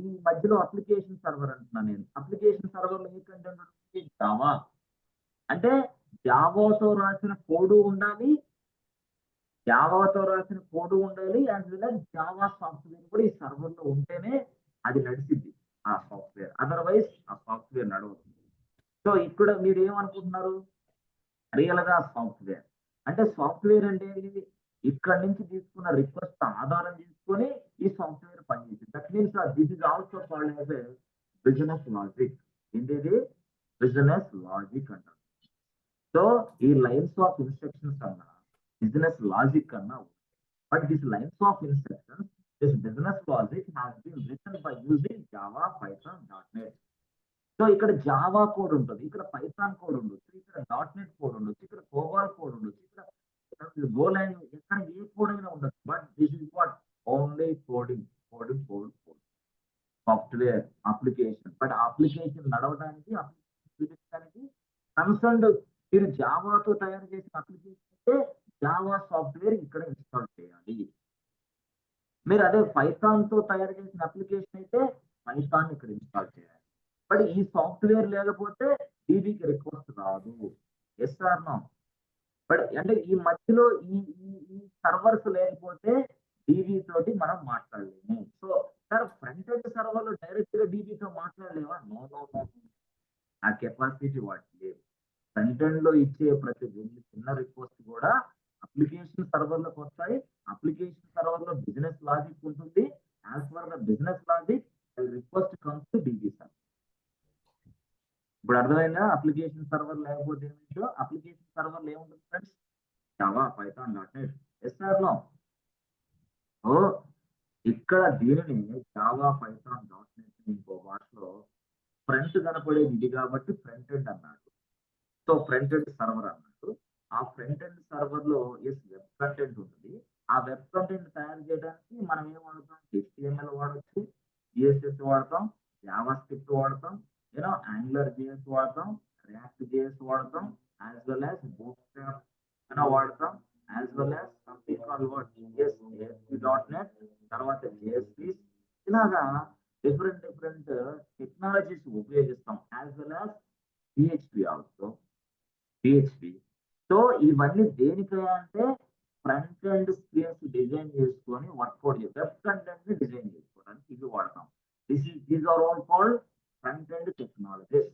ఈ మధ్యలో application server అంటున్నా నేను. అప్లికేషన్ సర్వర్ లో ఏ కంటెంట్ ఉంటుంది? జావా. అంటే జావాతో రాసిన కోడ్ ఉండాలి, as well as Java software కూడా ఈ సర్వర్ లో ఉంటేనే అది నడిచింది ఆ సాఫ్ట్వేర్. అదర్వైజ్ ఆ సాఫ్ట్వేర్ నడవదు. సో ఇక్కడ మీరు ఏమనుకుంటున్నారు? రియల్ గా సాఫ్ట్వేర్ అంటే ఏంటి? ఇక్కడ నుంచి తీసుకున్న రిక్వెస్ట్ ఆధారం తీసుకొని ఈ సాఫ్ట్వేర్ పనిచేసింది. That means this is also called as business logic. ఏంటిది? బిజినెస్ లాజిక్ అంటారు. సో ఈ లైన్స్ ఆఫ్ ఇన్స్ట్రక్షన్స్ అన్నా బిజినెస్ లాజిక్ అన్నా, but this lines of instructions, this business logic has been written by using Java, Python, .NET. So ఇక్కడ Java code ఉంటుంది, ఇక్కడ Python code ఉండొచ్చు, ఇక్కడ .NET కోడ్ ఉండొచ్చు, ఇక్కడ కోబాల్ కోడ్ ఉండొచ్చు, ఇక్కడ గోలాంగ్ అక్కడ ఏ కోడ్ అయినా ఉండదు, but this is what only coding coding code code software application. But application నడవడానికి చూపించడానికి కన్సర్న్ మీరు జావాతో తయారు చేసిన అప్లికేషన్ అయితే జావా సాఫ్ట్వేర్ ఇక్కడ ఇన్స్టాల్ చేయాలి. మీరు అదే పైథాన్ తో తయారు చేసిన అప్లికేషన్ అయితే పైథాన్ ఇక్కడ ఇన్స్టాల్ చేయాలి. బట్ ఈ సాఫ్ట్వేర్ లేకపోతే డీబీకి రిక్వెస్ట్ రాదు. Yes or no? బట్ అంటే ఈ మధ్యలో ఈ సర్వర్స్ లేకపోతే డీబీ తోటి మనం మాట్లాడలేము. సో సార్ ఫ్రంట్ ఎండ్ సర్వర్లు డైరెక్ట్ గా డీబీతో మాట్లాడలేమా? నో నో నో, ఆ కెపాసిటీ వాటి లేదు. ఫ్రంట్ ఎండ్ లో ఇచ్చే ప్రతి చిన్న రిక్వెస్ట్ కూడా అప్లికేషన్ సర్వర్లకు వస్తాయి. అప్లికేషన్ సర్వర్ లో బిజినెస్ లాజిక్ ఉంటుంది. As per the business logic request comes to DB server. ఇప్పుడు అర్థమైందా? అప్లికేషన్ సర్వర్ లేకపోతే ఏమిటో. అప్లికేషన్ సర్వర్ ఏముంటుంది friends? Java Python .NET. Yes or no? ఓ ఇక్కడ దీనిని జావా పైథాన్ .NET ఇంకో భాషలో ఫ్రంట్ కనపడేది ఇది కాబట్టి ఫ్రంట్ ఎండ్ అన్నాడు. సో ఫ్రంట్ ఎండ్ సర్వర్ అన్నట్టు. ఆ ఫ్రంట్ ఎండ్ సర్వర్ లో ఎస్ వెబ్ కంటెంట్ ఉంటుంది. ఆ వెబ్ కంటెంట్ తయారు చేయడానికి మనం ఏం వాడతాం? HTML వాడచ్చు, CSS వాడతాం, జావా స్క్రిప్ట్ వాడతాం, యాంగులర్ JS వాడతాం, రియాక్ట్ JS వాడతాం, యాజ్ వెల్ యాజ్ బూట్స్ట్రాప్ వాడతాం, as well as something called what ASP.NET, తర్వాత JSP. ఇలాగా డిఫరెంట్ టెక్నాలజీస్ ఉపయోగిస్తాం. As well as PHP also, PHP. సో ఇవన్నీ దేనికయ్యా అంటే ఫ్రంట్ ఎండ్ స్క్రీన్స్ డిజైన్ చేసుకొని వర్కౌట్ వెబ్ కంటెంట్ ని డిజైన్ చేసుకోవడానికి ఇవి వాడతాం. These are all called front end technologies.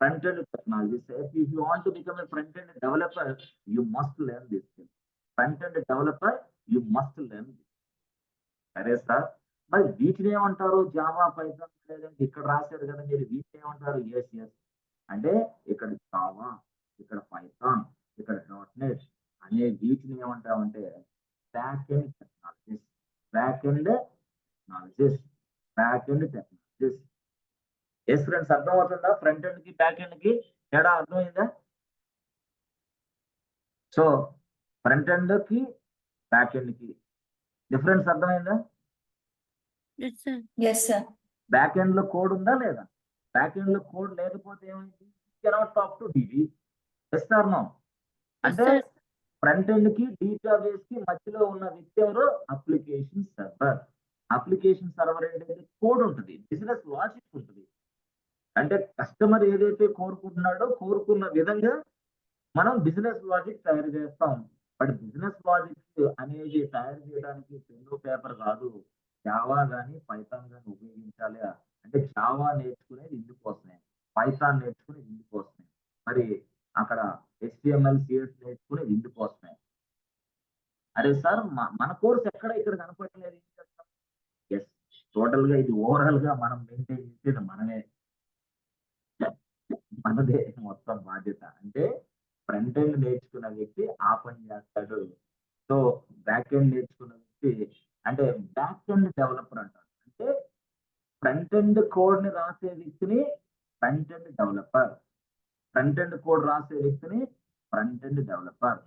Front end technologies. If you want to become a front end developer, you must learn this skill. Front end developer, you must learn this. సరే sir, మరి వీటిని ఏమంటారు? Java Python లేదంటే ఇక్కడ రాశారు కదా మీరు, వీటిని ఏమంటారు? ఎస్ అంటే ఇక్కడ జావా, ఇక్కడ పైథాన్, ఇక్కడ .NET అనే వీటిని ఏమంటామంటే back end technologies. Back end technologies, back end technologies. Yes friends, అర్థమవుతుందా? ఫ్రంట్ ఎండ్ కి బ్యాక్ ఎండ్ కి తేడా అర్థమైందా? సో ఫ్రంట్ ఎండ్ కి బ్యాక్ ఎండ్ కి డిఫరెన్స్ అర్థమైందా? Yes sir. Yes, sir. Back end లో కోడ్ ఉందా లేదా? బ్యాక్ ఎండ్ లో కోడ్ లేకపోతే ఏమైంది? Cannot talk to DB. Yes or no? అంటే sir. ఫ్రంట్ ఎండ్ కి డేటాబేస్ కి మధ్యలో ఉన్న వ్యక్తి ఎవరు? Application server. అప్లికేషన్ సర్వర్ ఏంటంటే కోడ్ ఉంటుంది, బిజినెస్ లాజిక్ ఉంటుంది. అంటే కస్టమర్ ఏదైతే కోరుకుంటున్నాడో కోరుకున్న విధంగా మనం బిజినెస్ లాజిక్ తయారు చేస్తాం. బట్ బిజినెస్ లాజిక్ అనేది తయారు చేయడానికి పెన్ను పేపర్ కాదు, జావా కానీ పైథాన్ కానీ ఉపయోగించాలి. అంటే జావా నేర్చుకునేది ఇందుకోసమే, పైథాన్ నేర్చుకునేది ఇందుకోసమే, మరి అక్కడ HTML CSS నేర్చుకునేది ఇందుకోసమే. అరే సార్ మన కోర్స్ ఎక్కడ ఇక్కడ కనపడలేదు, ఏం చేస్తాం? ఎస్, టోటల్ గా ఇది ఓవరాల్ గా మనం మెయింటైన్ చేసేది మనదే మొత్తం బాధ్యత. అంటే ఫ్రంట్ ఎండ్ నేర్చుకున్న వ్యక్తి ఆ పని చేస్తాడు. సో బ్యాక్ ఎండ్ నేర్చుకున్న వ్యక్తి అంటే బ్యాక్ ఎండ్ డెవలపర్ అంటారు. అంటే ఫ్రంట్ ఎండ్ కోడ్ ని రాసే వ్యక్తిని front end developer, front end code రాసే వ్యక్తిని ఫ్రంట్ ఎండ్ డెవలపర్.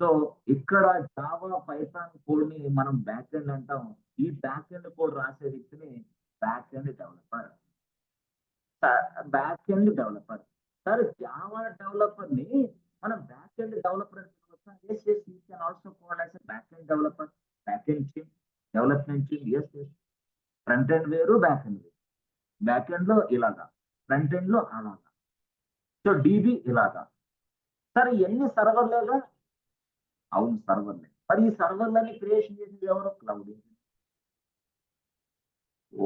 సో ఇక్కడ జావా పైథాన్ కోడ్ ని మనం బ్యాక్ ఎండ్ అంటాం. ఈ బ్యాక్ ఎండ్ కోడ్ రాసే వ్యక్తిని back end developer, back end developer. Sir Java developer ని మనం బ్యాక్ ఎండ్ డెవలపర్ అని పిలుస్తాం. Yes yes, you can also call as back end developer, back end team, development team. Yes yes, front end వేరు, back end వేరు. Back end లో ఇలాగా, front end లో అలాగా. సో డీబీ ఇలాగా. సార్ ఎన్ని సర్వర్లేగా? అవును సర్వర్లే. మరి ఈ సర్వర్లని క్రియేషన్ చేసింది ఎవరు? Cloud engineer.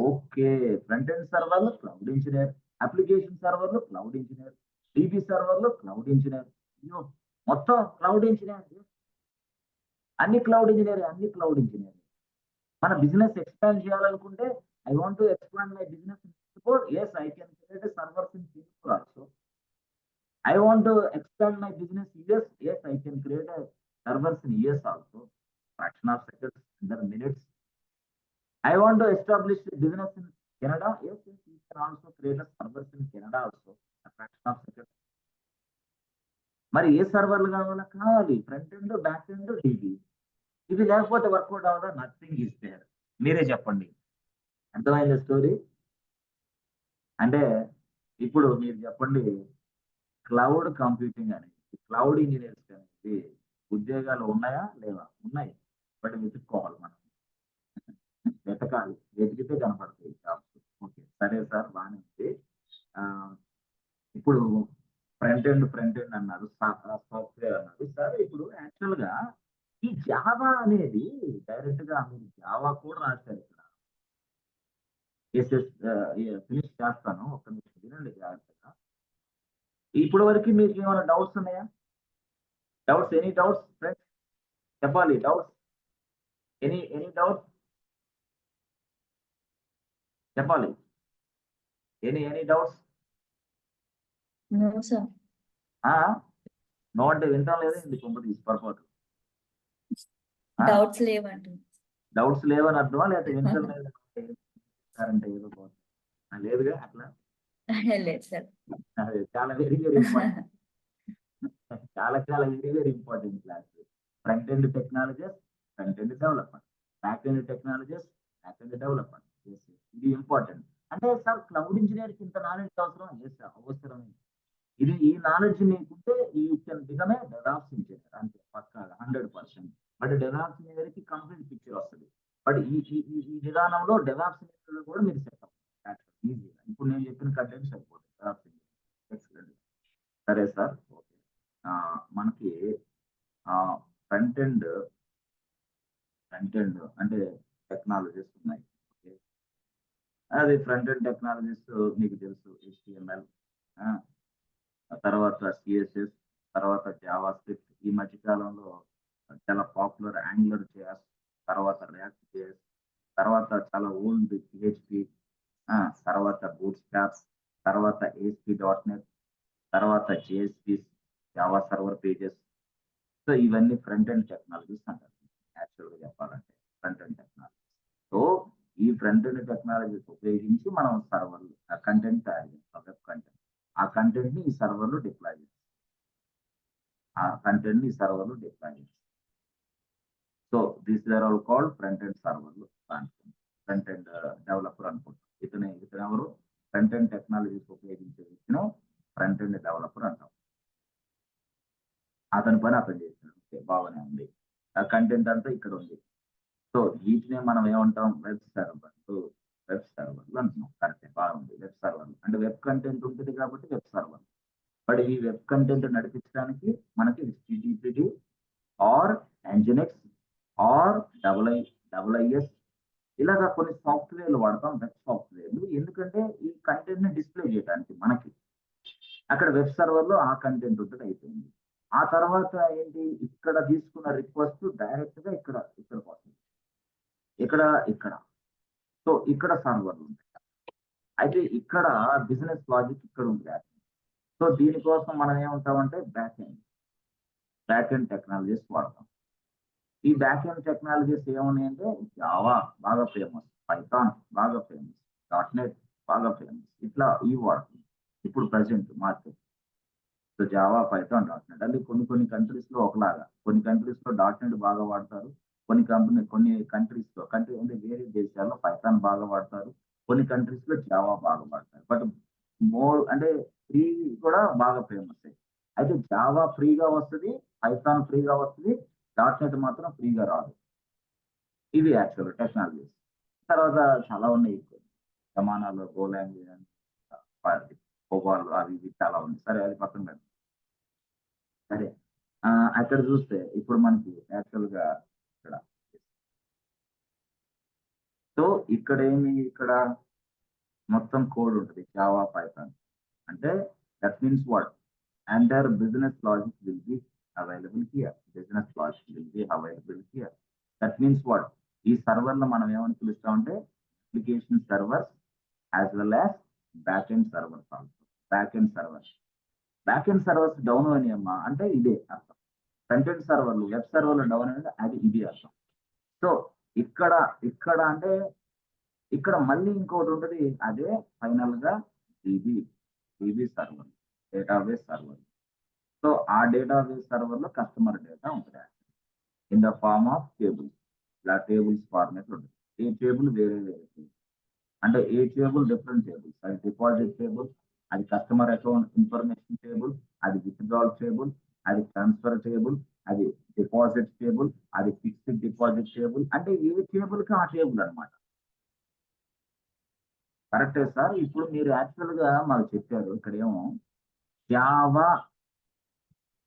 Okay, front end సర్వర్లు క్లౌడ్ ఇంజనీర్, అప్లికేషన్ సర్వర్లు క్లౌడ్ ఇంజనీర్, డీబీ సర్వర్లు క్లౌడ్ ఇంజనీర్. మొత్తం క్లౌడ్ ఇంజనీర్, అన్ని క్లౌడ్ ఇంజనీర్, అన్ని క్లౌడ్ ఇంజనీర్. మన బిజినెస్ ఎక్స్పాండ్ చేయాలనుకుంటే I want to expand my business in Singapore. Yes, I can create servers in Singapore also. I want to expand my business US. Yes, I can create a servers in US also. Fraction of seconds, under minutes. I want to establish a business in Canada. Yes, yes, you can also create a servers in Canada also. A fraction of seconds. మరి ఏ సర్వర్లు కావాలి? Front end, back end, DB. ఇది లేకపోతే workout అవ్వదా? Nothing is there. మీరే చెప్పండి. అర్థమైంది స్టోరీ? అంటే ఇప్పుడు మీరు చెప్పండి, క్లౌడ్ కంప్యూటింగ్ అనేది, క్లౌడ్ ఇంజనీర్స్ అనేది ఉద్యోగాలు ఉన్నాయా లేవా? ఉన్నాయి. బట్ వెతుక్కోవాలి మనం, వెతకాలి, వెతికితే కనపడతాయి జాబ్స్. ఓకే, సరే సార్, బాగానే ఉంది. ఆ, ఇప్పుడు ఫ్రంట్ ఎండ్ అన్నారు, సాఫ్ట్వేర్ అన్నారు. సరే, ఇప్పుడు యాక్చువల్ గా ఈ జావా అనేది డైరెక్ట్ గా మీరు జావా కూడా రాశారు ఇక్కడ. ఫినిష్ చేస్తాను, ఒక్క నిమిషం వినండి జాగ్రత్తగా. ఇప్పటి వరకు మీకు ఏమైనా డౌట్స్ ఉన్నాయా? Doubts, any doubts friends? చెప్పాలి, డౌట్స్, ఎనీ డౌట్స్ చెప్పాలి. Any doubts? No, sir. No అంటే వింటాం లేదా? ఇది కొంత పొరపాటు. Doubts లేవండి. డౌట్స్ లేవని అర్థమా, లేకపోతే వింటాం లేదంటే ఏదో లేదుగా అట్లా? లేదు సార్. అదే చాలా వెరీ వెరీ ఇంపార్టెంట్. చాలా very very important class. Front end technologies, front end development. Back end technologies, back end development. ఇది ఇంపార్టెంట్. అంటే సార్, క్లౌడ్ ఇంజనీర్ కి ఇంత నాలెడ్జ్ అవసరం? అవసరమే. ఈ నాలెడ్జ్ మీకుంటే you can become a DevOps engineer, అంతే పక్కాగా 100%. బట్ డెవలప్స్ ఇంజనీర్ కి కంప్లీట్ పిక్చర్ వస్తుంది. బట్ ఈ విధానంలో డెవలప్స్ ఇంజనీర్ కూడా మీరు సెట్ అవ్వాలి ఈజీగా. ఇప్పుడు నేను చెప్పిన కంటెంట్ సరిపోతుంది డెవలప్స్ ఇంజనీర్. ఎక్సలెంట్. సరే సార్, ఓకే. మనకి ఫ్రంట్ ఎండ్ అంటే టెక్నాలజీస్ ఉన్నాయి. ఓకే, అది ఫ్రంట్ ఎండ్ టెక్నాలజీస్ మీకు తెలుసు. HTML, తర్వాత CSS, తర్వాత జావా స్క్రిప్ట్. ఈ మధ్య కాలంలో చాలా పాపులర్ యాంగులర్ JS, తర్వాత రియాక్ట్ JS, తర్వాత చాలా ఓల్డ్ PHP, తర్వాత బూట్ స్ట్రాప్స్, తర్వాత ASP.NET, తర్వాత JSP, Java server pages. So ఇవన్నీ ఫ్రంట్ ఎండ్ టెక్నాలజీస్ అంటారు యాక్చువల్గా చెప్పాలంటే. Front end technology. సో ఈ ఫ్రంట్ ఎండ్ టెక్నాలజీస్ ఉపయోగించి మనం సర్వర్లు కంటెంట్ తయారు చేస్తాం, వెబ్ కంటెంట్. ఆ కంటెంట్ ని ఈ సర్వర్లు డిప్లాయ్ చేస్తాం. So these are all called front end సర్వర్లు. ఫ్రంట్ ఎండ్ డెవలపర్ అనుకుంటాం. ఇతను ఎవరు? ఫ్రంట్ ఎండ్ టెక్నాలజీస్ ఉపయోగించే వ్యక్తిని ఫ్రంట్ ఎండ్ డెవలపర్ అంటాం. అతని పని అతను చేసినాడు. ఓకే, బాగానే ఉంది. ఆ కంటెంట్ అంతా ఇక్కడ ఉంది. సో వీటినే మనం ఏమంటాం? వెబ్ సర్వర్లు అంటున్నాం. కరెక్ట్, బాగుంది. వెబ్ సర్వర్లు అంటే వెబ్ కంటెంట్ ఉంటుంది కాబట్టి వెబ్ సర్వర్. బట్ ఈ వెబ్ కంటెంట్ నడిపించడానికి మనకి HTTPD or Nginx or IIS ఇలాగా కొన్ని సాఫ్ట్వేర్లు వాడతాం, వెబ్ సాఫ్ట్వేర్లు. ఎందుకంటే ఈ కంటెంట్ ని డిస్ప్లే చేయడానికి మనకి అక్కడ వెబ్ సర్వర్ లో ఆ కంటెంట్ ఉంటుంది, అయిపోయింది. ఆ తర్వాత ఏంటి? ఇక్కడ తీసుకున్న రిక్వెస్ట్ డైరెక్ట్ గా ఇక్కడికి వస్తుంది. ఇక్కడ సో ఇక్కడ సర్వర్లు ఉంటాయి. అయితే ఇక్కడ బిజినెస్ లాజిక్ ఇక్కడ ఉంది. సో దీనికోసం మనం ఏమంటామంటే బ్యాక్ ఎండ్ టెక్నాలజీస్ వాడతాం. ఈ బ్యాక్ ఎండ్ టెక్నాలజీస్ ఏమున్నాయంటే జావా బాగా ఫేమస్, పైథాన్ బాగా ఫేమస్, .NET బాగా ఫేమస్. ఇట్లా ఇవి వాడుతుంది ఇప్పుడు present market. So Java, Python, .NET అంటే కొన్ని కంట్రీస్ లో ఒకలాగా. కొన్ని కంట్రీస్ లో .NET బాగా వాడతారు. కొన్ని కంట్రీస్ లో అంటే వేరే దేశాల్లో పైథాన్ బాగా వాడతారు. కొన్ని కంట్రీస్ లో జావా బాగా వాడతారు. బట్ మోర్ అంటే ఫ్రీ కూడా బాగా ఫేమస్. అయితే జావా ఫ్రీగా వస్తుంది, పైథాన్ ఫ్రీగా వస్తుంది, .NET మాత్రం ఫ్రీగా రాదు. ఇవి యాక్చువల్ టెక్నాలజీస్. తర్వాత చాలా ఉన్నాయి. జమానాలో గోలాంగ్, కోబాల్, అవి ఇవి చాలా ఉంది. సరే, అది పక్కన పెడతాం. సరే, అక్కడ చూస్తే ఇప్పుడు మనకి యాక్చువల్ గా ఇక్కడ సో ఇక్కడ మొత్తం కోడ్ ఉంటుంది జావా, పైథాన్. అంటే that means what? And their business logic will be available here. That means what? ఈ సర్వర్లో మనం ఏమని పిలుస్తామంటే application servers as well as back end servers also. Back end servers down అయినాయమ్మా అంటే ఇదే అర్థం. ఫ్రంట్ ఎండ్ సర్వర్లు, వెబ్ సర్వర్లు డౌన్ అనేది అది ఇది అర్థం. సో ఇక్కడ అంటే ఇక్కడ మళ్ళీ ఇంకోటి ఉంటుంది. అదే ఫైనల్ గా DB server, database server. So ఆ డేటాబేస్ సర్వర్ లో కస్టమర్ డేటా ఉంటుంది. In the form of tables. ఇలా టేబుల్స్ ఫార్మేట్ ఉంటుంది. ఏ టేబుల్ వేరే వేరే table. అంటే ఏ టేబుల్ డిఫరెంట్ టేబుల్స్. అది డిపాజిట్ టేబుల్, అది కస్టమర్ అకౌంట్ ఇన్ఫర్మేషన్ టేబుల్, అది విత్డ్రాల్ టేబుల్, అది ట్రాన్స్ఫర్ టేబుల్, అది డిపాజిట్ టేబుల్, అది ఫిక్స్డ్ డిపాజిట్ టేబుల్. అంటే ఏ టేబుల్ కి ఆ టేబుల్ అన్నమాట. కరెక్టే సార్. ఇప్పుడు మీరు యాక్చువల్ గా మాకు చెప్పారు ఇక్కడ ఏమో జావా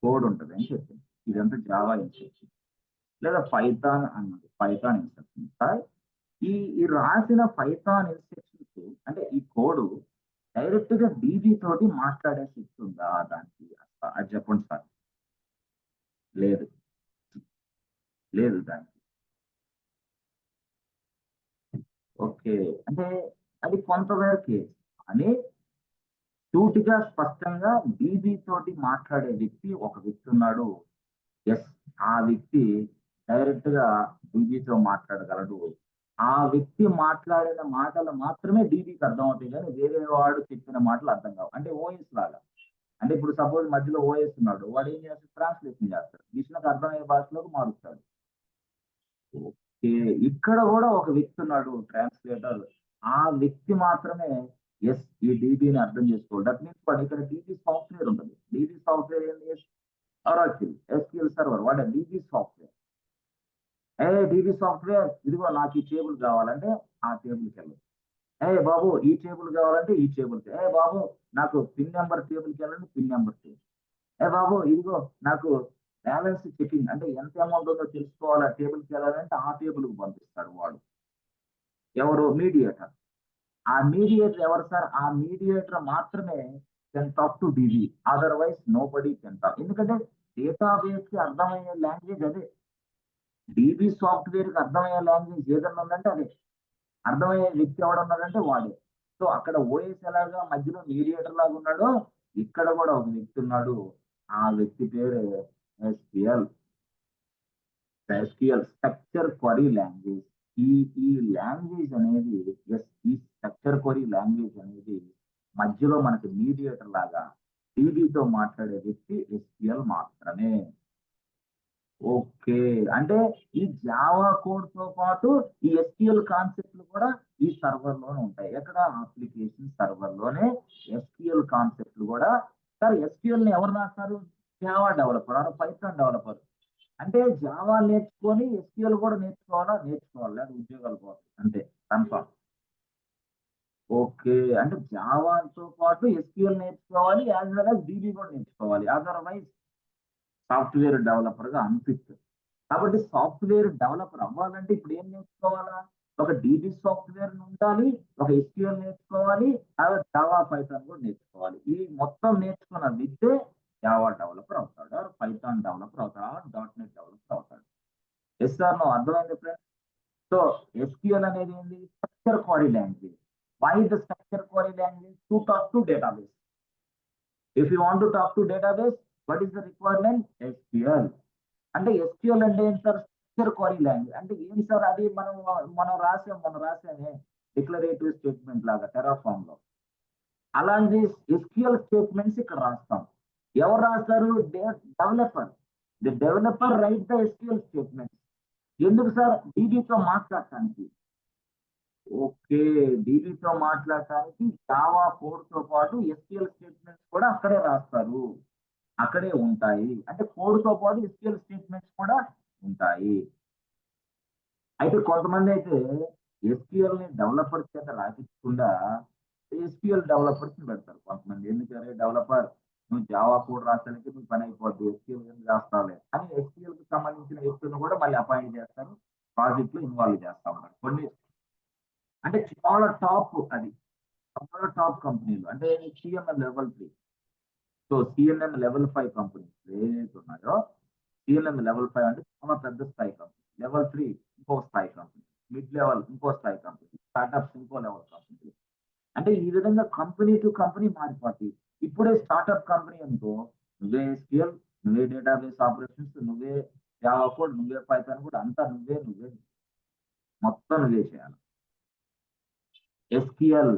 కోడ్ ఉంటుంది అని చెప్పింది. ఇదంతా జావా ఇన్స్ట్రక్షన్ లేదా పైథాన్ అన్నది పైథాన్ ఇన్స్ట్రక్షన్. సార్ ఈ ఈ రాసిన పైథాన్ ఇన్స్ట్రక్షన్స్ అంటే ఈ కోడ్ డైరెక్ట్ గా డీబీ తోటి మాట్లాడే శక్తి ఉందా దానికి? అది చెప్పండి సార్. లేదు, లేదు దానికి. ఓకే, అంటే అది కొంతవరకే అని సూటిగా స్పష్టంగా డీబీ తోటి మాట్లాడే వ్యక్తి ఒక వ్యక్తి ఉన్నాడు. ఎస్, ఆ వ్యక్తి డైరెక్ట్ గా డీబీతో మాట్లాడగలడు. ఆ వ్యక్తి మాట్లాడిన మాటలు మాత్రమే డీబీకి అర్థం అవుతాయి, కానీ వేరే వాడు చెప్పిన మాటలు అర్థం కావు. అంటే ఓఎస్ లాగా. అంటే ఇప్పుడు సపోజ్ మధ్యలో ఓఎస్ ఉన్నాడు, వాడు ఏం చేస్తాడు? ట్రాన్స్లేషన్ చేస్తాడు, మిషన్కి అర్థమయ్యే భాషలోకి మారుస్తాడు. ఓకే, ఇక్కడ కూడా ఒక వ్యక్తి ఉన్నాడు ట్రాన్స్లేటర్. ఆ వ్యక్తి మాత్రమే ఎస్ ఈ డీబీని అర్థం చేసుకోవాలి. దట్ మీన్స్ వాడు ఇక్కడ డీబీ సాఫ్ట్వేర్ ఉంటుంది. డీబీ సాఫ్ట్వేర్ ఏంటి? Oracle SQL server. వాడు డీబీ సాఫ్ట్వేర్. డీబీ సాఫ్ట్వేర్ ఇదిగో నాకు ఈ టేబుల్ కావాలంటే ఆ టేబుల్కి వెళ్ళదు. బాబు ఈ టేబుల్ కావాలంటే ఈ టేబుల్కి. బాబు నాకు పిన్ నెంబర్ టేబుల్కి వెళ్ళండి, పిన్ నెంబర్ టేబుల్. బాబు ఇదిగో నాకు బ్యాలెన్స్ చెకింగ్ అంటే ఎంత అమౌంట్ ఉందో తెలుసుకోవాలి, ఆ టేబుల్కి వెళ్ళాలంటే ఆ టేబుల్కి పంపిస్తాడు వాడు. ఎవరు? మీడియేటర్. ఆ మీడియేటర్ ఎవరు సార్? ఆ మీడియేటర్ మాత్రమే can talk to DB, otherwise nobody can talk. ఎందుకంటే డేటాబేస్ కి అర్థమయ్యే లాంగ్వేజ్ అదే. డీబీ సాఫ్ట్వేర్ కి అర్థమయ్యే లాంగ్వేజ్ ఏదన్నా ఉందంటే అదే. అర్థమయ్యే వ్యక్తి ఎవడన్నాడంటే వాడే. సో అక్కడ ఓఎస్ ఎలాగా మధ్యలో మీడియేటర్ లాగా ఉన్నాడో ఇక్కడ కూడా ఒక వ్యక్తి ఉన్నాడు. ఆ వ్యక్తి పేరు SQL. Structure query language. ఈ లాంగ్వేజ్ అనేది ఈ స్ట్రక్చర్ క్వరీ లాంగ్వేజ్ అనేది మధ్యలో మనకి మీడియేటర్ లాగా డీబీతో మాట్లాడే వ్యక్తి SQL మాత్రమే. ఓకే, అంటే ఈ జావా కోడ్ తో పాటు ఈ SQL కాన్సెప్ట్లు కూడా ఈ సర్వర్ లోనే ఉంటాయి. ఎక్కడ? అప్లికేషన్ సర్వర్ లోనే SQL కాన్సెప్ట్లు కూడా. సార్ SQL ని ఎవరు రాస్తారు? Java developer are Python developer. అంటే జావా నేర్చుకొని SQL కూడా నేర్చుకోవాలి, లేదా ఉద్యోగాలు పోతాయి అంతే కన్ఫర్మ్. ఓకే, అంటే జావాతో పాటు SQL నేర్చుకోవాలి, యాజ్ వెల్ as DB కూడా నేర్చుకోవాలి. అదర్వైజ్ సాఫ్ట్వేర్ డెవలపర్ గా అనిపిస్తుంది. కాబట్టి సాఫ్ట్వేర్ డెవలపర్ అవ్వాలంటే ఇప్పుడు ఏం నేర్చుకోవాలా? ఒక డీబీ సాఫ్ట్వేర్ ఉండాలి, ఒక SQL నేర్చుకోవాలి, అలాగే జావా పైథాన్ కూడా నేర్చుకోవాలి. ఈ మొత్తం నేర్చుకున్న వ్యక్తే జావా డెవలపర్ అవుతాడు, పైథాన్ డెవలపర్ అవుతాడు, .NET డెవలపర్ అవుతాడు. ఎస్ సార్, నువ్వు అర్థమైంది ఫ్రెండ్స్? సో SQL అనేది ఏంటి? Structure query language. Why the structure query language? To talk to database. If you want to talk to database, what is the requirement? SQL. అంటే SQL అంటే ఏంటి sir? Structure query language. అంటే ఏంటి sir? అది మనం రాసామే declarative statement లాగా Terraform లో. అలాంటి SQL స్టేట్మెంట్స్ ఇక్కడ రాస్తాం. ఎవరు రాస్తారు? Developer. The developer right the SQL statements. ఎందుకు సార్? డీబీతో మాట్లాడటానికి. ఓకే, డీబీతో మాట్లాడటానికి జావా కోడ్ తో పాటు SQL స్టేట్మెంట్స్ కూడా అక్కడే రాస్తారు, అక్కడే ఉంటాయి. అంటే కోడ్ తో పాటు SQL స్టేట్మెంట్స్ కూడా ఉంటాయి. అయితే కొంతమంది అయితే SQL ని డెవలపర్ చేత రాయించకుండా SQL డెవలపర్స్ పెడతారు కొంతమంది. ఎందుకంటే డెవలపర్ నువ్వు జావా కోడ్ రాసానికి నువ్వు పని అయిపోద్ది, SQL రాస్తావులే అని SQL కి సంబంధించిన వ్యక్తులను కూడా మళ్ళీ అపాయింట్ చేస్తారు, ప్రాజెక్ట్ లో ఇన్వాల్వ్ చేస్తా ఉంటారు. కొన్ని అంటే చాలా టాప్, అది చాలా టాప్ కంపెనీలు. అంటే CMM level 3. So CMM level 5 companies ఏదైతే ఉన్నాయో, CMM లెవెల్ 5 అంటే చాలా పెద్ద స్థాయి కంపెనీ. లెవెల్ 3 ఇంకో స్థాయి కంపెనీ, మిడ్ లెవెల్ ఇంకో స్థాయి కంపెనీ, స్టార్ట్అప్స్ ఇంకో లెవెల్ కంపెనీ. అంటే ఈ విధంగా కంపెనీ టు కంపెనీ మారిపోతాయి. ఇప్పుడే స్టార్ట్అప్ కంపెనీ అనుకో, నువ్వే SQL, నువ్వే డేటాబేస్ ఆపరేషన్స్, నువ్వే జావా కోడ్, నువ్వే పైథాన్ కూడా అంతా నువ్వే మొత్తం నువ్వే చేయాలి. SQL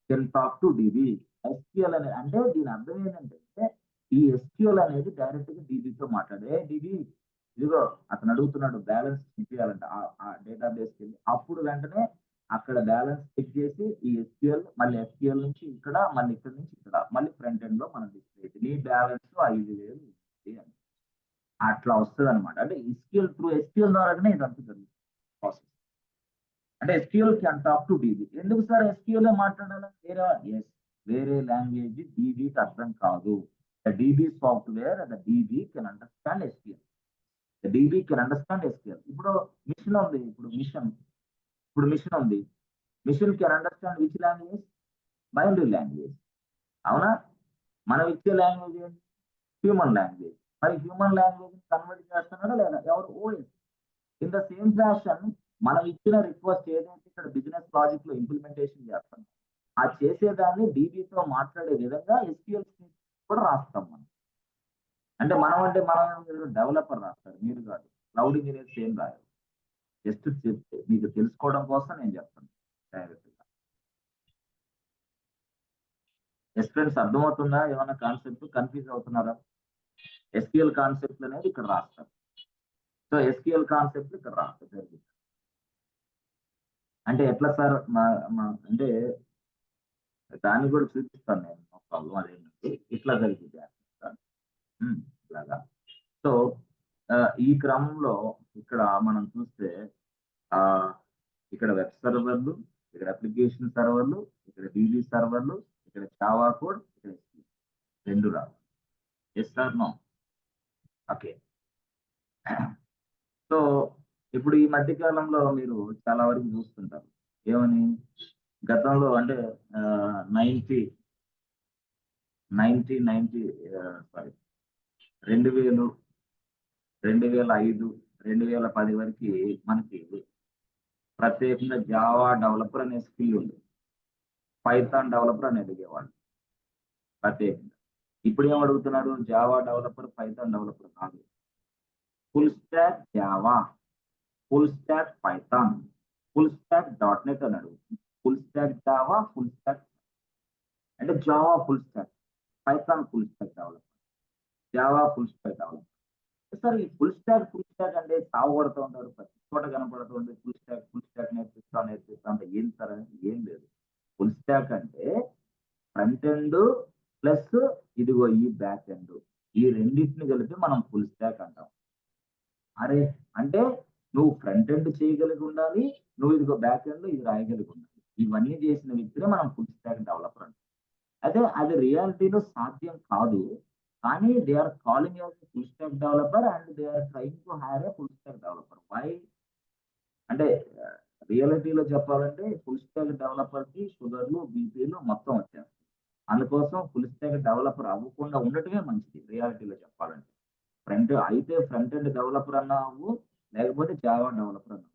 can talk to DB. SQL అనేది అంటే దీని అర్థం ఏంటంటే ఈ SQL అనేది డైరెక్ట్ గా DB తో మాట్లాడే, DB ఇదిగో అతను అడుగుతున్నాడు బ్యాలెన్స్ చెక్ చేయాలంట ఆ డేటాబేస్కి వెళ్ళి, అప్పుడు వెంటనే అక్కడ బ్యాలెన్స్ చెక్ చేసి ఈ ఎస్క్యూఎల్ మళ్ళీ ఎస్క్యూఎల్ నుంచి ఇక్కడ మళ్ళీ ఇక్కడ నుంచి ఇక్కడ మళ్ళీ ఫ్రంట్ ఎండ్ లో మనం డిస్ప్లే నీ బ్యాలెన్స్ 5,000 ఉంది అని అట్లా వస్తుంది అనమాట. అంటే ఎస్క్యూఎల్ త్రూ ఎస్క్యూఎల్ ద్వారానే ఇదంతా జరుగుతుంది ప్రాసెస్. అంటే SQL can talk to DB. ఎందుకు సార్ ఎస్క్యూఎల్ మాట్లాడాలి? వేరే లాంగ్వేజ్ డీబీకి అర్థం కాదు. The DB software the DB can understand SQL. The DB can understand SQL. ఇప్పుడు మిషన్ ఉంది, మిషన్ ఉంది. Machine can understand which language? Binary language. అవునా? మనం ఇచ్చే లాంగ్వేజ్ ఏంటి? Human language. మరి హ్యూమన్ లాంగ్వేజ్ కన్వర్ట్ చేస్తున్నాడా లేదా? ఎవరు? OS. In the same fashion మనం ఇచ్చిన రిక్వెస్ట్ ఏదైతే ఇక్కడ బిజినెస్ లాజిక్ లో ఇంప్లిమెంటేషన్ చేస్తాం, ఆ చేసేదాన్ని డీబీతో మాట్లాడే విధంగా ఎస్క్యూఎల్ కూడా రాస్తాం మనం. అంటే మనం డెవలపర్ రాస్తారు, మీరు కాదు. క్లౌడ్ ఇంజనీర్స్ ఏం రాయరు. జస్ట్ చెప్తే మీకు తెలుసుకోవడం కోసం నేను చెప్తాను డైరెక్ట్ గా. ఎస్ ఫ్రెండ్స్, అర్థమవుతుందా? ఏమన్నా కాన్సెప్ట్ కన్ఫ్యూజ్ అవుతున్నారా? ఎస్క్యూఎల్ కాన్సెప్ట్ అనేది ఇక్కడ రాస్తారు. సో ఎస్క్యూఎల్ కాన్సెప్ట్ ఇక్కడ రాస్తారు జరిగింది. అంటే ఎట్లా సార్? అంటే దాన్ని కూడా చూపిస్తాను నేను, ప్రాబ్లం అదేంటంటే ఇట్లా జరిగింది ఇలాగా. సో ఈ క్రమంలో ఇక్కడ మనం చూస్తే ఇక్కడ వెబ్ సర్వర్లు, ఇక్కడ అప్లికేషన్ సర్వర్లు, ఇక్కడ డీబీ సర్వర్లు, ఇక్కడ జావా కోడ్, ఇక్కడ రెండు రావాలి. Yes sir? No? Okay. So ఇప్పుడు ఈ మధ్య కాలంలో మీరు చాలా వరకు చూస్తుంటారు ఏమని, గతంలో అంటే 2000 2005 2010 వరకు మనకి ప్రత్యేకంగా జావా డెవలపర్ అనే స్కిల్ ఉంది, పైథాన్ డెవలపర్ అని అడిగేవాళ్ళు ప్రత్యేకంగా. ఇప్పుడు ఏం అడుగుతున్నారు? జావా డెవలపర్, పైథాన్ డెవలపర్ కాదు, full stack Java, full stack Python, full stack .NET అని అడుగుతుంది. Full stack Java, full stack అంటే Java full stack, Python full stack developer, Java full stack developer. Sir ఈ ఫుల్ స్టాక్ అంటే సాగుపడుతూ ఉంటారు, ప్రతి చోట కనపడుతుంది. ఫుల్ స్టాక్ నేర్పిస్తా అంటే ఏం సార్? ఏం లేదు. ఫుల్ స్టాక్ అంటే ఫ్రంట్ ఎండ్ ప్లస్ ఇదిగో ఈ బ్యాక్ ఎండ్, ఈ రెండింటిని కలిపి మనం ఫుల్ స్టాక్ అంటాం. అరే అంటే నువ్వు ఫ్రంట్ ఎండ్ చేయగలిగి ఉండాలి, నువ్వు ఇదిగో బ్యాక్ ఎండ్ ఇది రాయగలిగి ఉండాలి. ఇవన్నీ చేసిన వ్యక్తినే మనం ఫుల్ స్టాక్ డెవలపర్ అంటాం. అయితే అది రియాలిటీలో సాధ్యం కాదు, కానీ they are calling as full stack developer and they are trying to hire a full stack developer. Why అంటే రియాలిటీలో చెప్పాలంటే ఫుల్ స్టాక్ డెవలపర్ కి షుగర్లు, బీపీలు మొత్తం వచ్చేస్తాయి. అందుకోసం ఫుల్ స్టాక్ డెవలపర్ అవ్వకుండా ఉండటమే మంచిది రియాలిటీలో చెప్పాలంటే. ఫ్రంట్ ఎండ్ డెవలపర్ అన్నావు, లేకపోతే జావా డెవలపర్ అన్నావు.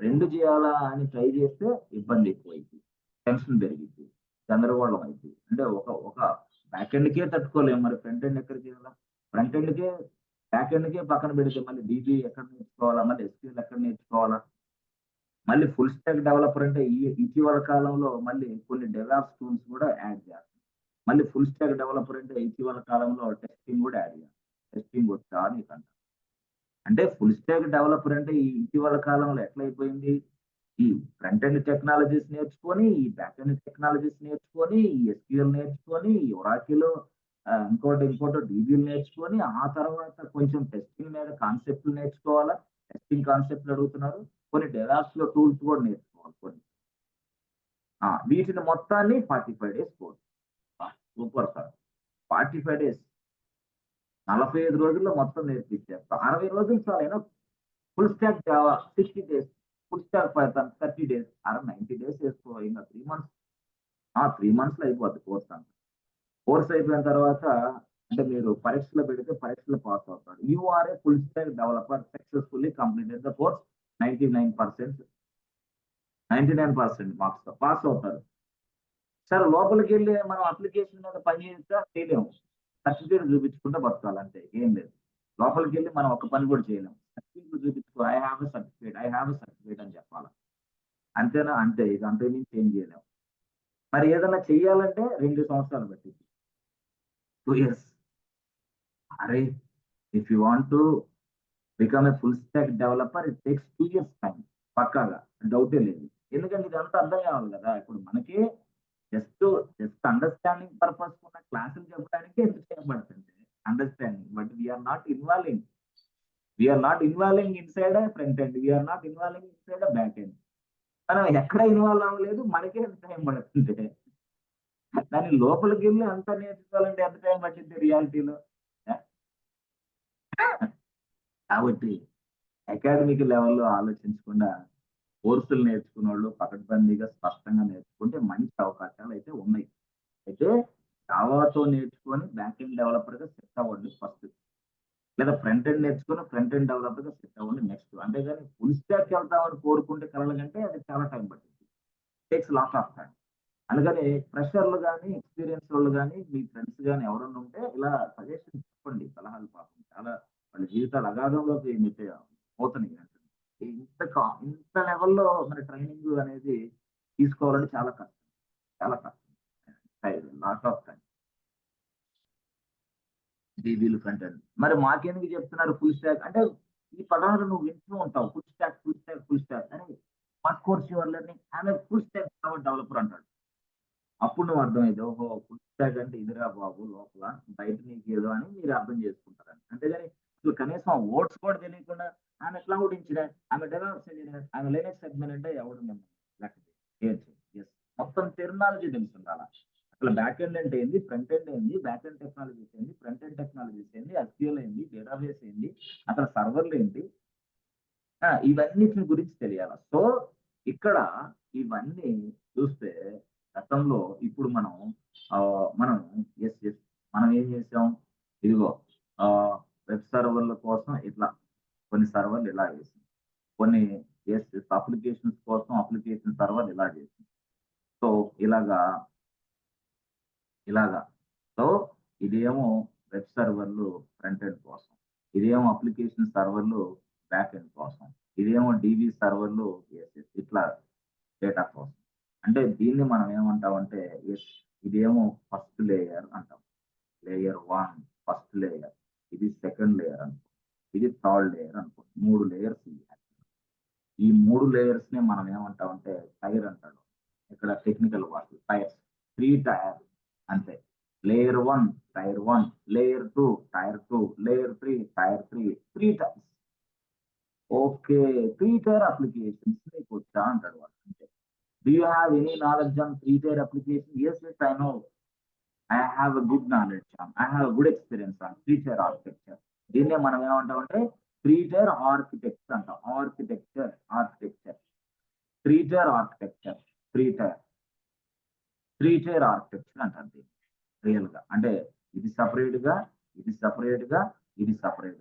రెండు చేయాలా అని ట్రై చేస్తే ఇబ్బంది ఎక్కువైంది, టెన్షన్ పెరిగింది, గందరగోళం అయింది. అంటే ఒక బ్యాక్ ఎండ్కే తట్టుకోలేము, మరి ఫ్రంట్ ఎండ్ ఎక్కడ చేయాలా? ఫ్రంట్ ఎండ్కే బ్యాక్ ఎండ్కే పక్కన పెడితే మళ్ళీ డీబీ ఎక్కడ నేర్చుకోవాలా, మళ్ళీ ఎస్క్యూఎల్ ఎక్కడ నేర్చుకోవాలా? మళ్ళీ ఫుల్ స్టాక్ డెవలపర్ అంటే ఇటీవల కాలంలో మళ్ళీ కొన్ని డెవలప్స్ టూల్స్ కూడా యాడ్ చేస్తారు. మళ్ళీ ఫుల్ స్టాక్ డెవలపర్ అంటే ఇటీవల కాలంలో టెస్టింగ్ కూడా యాడ్ చేయాలి. టెస్టింగ్ వచ్చా నీకంట. అంటే ఫుల్ స్టాక్ డెవలపర్ అంటే ఈ ఇటీవల కాలంలో ఎట్లయిపోయింది, ఈ ఫ్రంట్ ఎండ్ టెక్నాలజీస్ నేర్చుకొని, ఈ బ్యాక్ ఎండ్ టెక్నాలజీస్ నేర్చుకొని, ఈ ఎస్క్యూఎల్ నేర్చుకొని, ఈ ఒరాకిల్ ఇంకోటి డీబీలు నేర్చుకొని, ఆ తర్వాత కొంచెం టెస్టింగ్ మీద కాన్సెప్ట్లు నేర్చుకోవాలా. టెస్టింగ్ కాన్సెప్ట్లు అడుగుతున్నారు, కొన్ని డెవాప్స్ లో టూల్స్ కూడా నేర్చుకోవాలి కొన్ని. వీటిని మొత్తాన్ని 45 days course. Super sir. 45 days, 45 రోజుల్లో మొత్తం నేర్పించేస్తాం. 60 రోజులు సార్ అయినా full stack Java 60 days, full stack Python 30 days, 90 days వేసుకో. ఇంకా 3 months, 3 months లో అయిపోద్ది కోర్స్ అంతా. కోర్స్ అయిపోయిన తర్వాత అంటే మీరు పరీక్షలో పెడితే పరీక్షలో పాస్ అవుతారు. URA full stack developer successfully completed the course 99% marks తో పాస్ అవుతారు. సార్ లోపలికి వెళ్ళి మనం అప్లికేషన్ మీద పని చేస్తా చేయలేము, సర్టిఫికేట్ చూపించుకుంటే బతకాలంటే ఏం లేదు. లోపలికి వెళ్ళి మనం ఒక పని కూడా చేయలేము. సర్టిఫికేట్ చూపించుకో, ఐ హ్యావ్ ఎ సర్టిఫికేట్ అని చెప్పాలి. అంతేనా? అంతే. ఇది అంతే నుంచి ఏం చేయలేము. మరి ఏదైనా చెయ్యాలంటే 2 సంవత్సరాలు పట్టింది, 2 years. అరే if you want to become a full stack developer it takes 2 years time పక్కాగా, డౌటే లేదు. ఎందుకంటే ఇదంతా అర్థం కావాలి కదా. ఇప్పుడు మనకి జస్ట్ అండర్స్టాండింగ్ పర్పస్ ఉన్న క్లాసులు చెప్పడానికి ఎంత టైం పడుతుంది understanding, but we're not involving inside front end, we're not involving inside back end. మనం ఎక్కడ ఇన్వాల్వ్ అవ్వలేదు, మనకే ఎంత టైం పడుతుంది. దాని లోపలికి వెళ్ళి అంతా నేర్చుకోవాలంటే ఎంత టైం పట్టింది రియాలిటీలో. కాబట్టి అకాడమిక్ లెవెల్లో ఆలోచించకుండా కోర్సులు నేర్చుకున్న వాళ్ళు పకడ్బందీగా స్పష్టంగా నేర్చుకుంటే మంచి అవకాశాలు అయితే ఉన్నాయి. అయితే జావాతో నేర్చుకొని బ్యాక్ ఎండ్ డెవలపర్ గా సెట్ అవ్వండి ఫస్ట్, లేదా ఫ్రంట్ ఎండ్ నేర్చుకొని ఫ్రంట్ ఎండ్ డెవలపర్ గా సెట్ అవ్వండి నెక్స్ట్. అంతేగాని ఫుల్ స్టాక్ వెళ్తామని కోరుకుంటే కలగంటే అది చాలా టైం పట్టింది, టేక్స్ లాట్ ఆఫ్ టైం. అందుకని ఫ్రెషర్లు కానీ ఎక్స్పీరియన్స్ వాళ్ళు కానీ మీ ఫ్రెండ్స్ కానీ ఎవరన్నా ఉంటే ఇలా సజెషన్ చెప్పండి, సలహాలు. పాపం చాలా వాళ్ళ జీవితాలు అగాధంలోకి పోతున్నాయి. ఇంత లెవెల్లో మరి ట్రైనింగ్ అనేది తీసుకోవాలంటే చాలా కష్టం, లాట్ ఆఫ్ టైం. వీళ్ళు ఫ్రంట్ ఎండ్. మరి మాకెందుకు చెప్తున్నారు ఫుల్ స్టాక్ అంటే, ఈ పదాలు నువ్వు వింటూ ఉంటావు, ఫుల్ స్టాక్ అని. What course your learning? ఆమె ఫుల్ స్టాక్ డెవలపర్ అంటాడు. అప్పుడు నువ్వు అర్థమైంది, ఓహో ఫుల్ స్టాక్ అంటే ఇదిరా బాబు, లోపల బయట నీకు ఏదో అని మీరు అర్థం చేసుకుంటారని. అంతేగాని అసలు కనీసం ఆ వర్డ్స్ కూడా తెలియకుండా ఆమె క్లౌడ్ ఇంజనీర్, ఆమె డెవలప్స్ ఇంజనీర్, ఆమె లైనక్స్ అడ్మిన్ అంటే ఎవడు లేకపోతే మొత్తం టెర్మినాలజీ తెలుసుండాలి. అసలు బ్యాక్ ఎండ్ అంటే ఏంది, ఫ్రంట్ ఎండ్ ఏంది, బ్యాక్ ఎండ్ టెక్నాలజీస్ ఏంది, ఫ్రంట్ ఎండ్ టెక్నాలజీస్ ఏంది, SQL ఏంది, డేటాబేస్ ఏంది, అసలు సర్వర్లు ఏంటి, ఇవన్నిటి గురించి తెలియాలి. సో ఇక్కడ ఇవన్నీ చూస్తే గతంలో ఇప్పుడు మనం మనం ఏం చేసాం, ఇదిగో వెబ్ సర్వర్ల కోసం ఇట్లా కొన్ని సర్వర్లు ఇలా వేసాం, కొన్ని అప్లికేషన్స్ కోసం అప్లికేషన్ సర్వర్లు ఇలా చేసాం. సో ఇలాగా సో ఇదేమో వెబ్ సర్వర్లు ఫ్రంట్ ఎండ్ కోసం, ఇదేమో అప్లికేషన్ సర్వర్లు బ్యాక్ ఎండ్ కోసం, ఇదేమో DB సర్వర్లు ఇట్లా డేటా కోసం. అంటే దీన్ని మనం ఏమంటామంటే ఇదేమో ఫస్ట్ లేయర్ అంటాం, లేయర్ 1 ఫస్ట్ లేయర్, ఇది సెకండ్ లేయర్ అనుకో, ఇది థర్డ్ లేయర్ అనుకో, 3 లేయర్స్. ఈ 3 లేయర్స్ నే మనం ఏమంటామంటే టైర్ అంటాడు. ఇక్కడ టెక్నికల్ వర్డ్ టైర్స్, 3 టైర్ అంతే. Layer 1 tier 1, layer 2 tier 2, layer 3 tier 3, 3 tiers. Okay, 3 tier applications నీకు వచ్చా అంటాడు వాడు. అంటే do you have any knowledge on 3 tier application? Yes, I know. I have a good knowledge on, I have a good experience on 3 tier architecture. దీన్నే మనం ఏమంటామంటే 3 tier architecture అంటాం. Architecture 3 tier architecture, 3 tier architecture అంటారు దీన్ని real గా. అంటే ఇది separate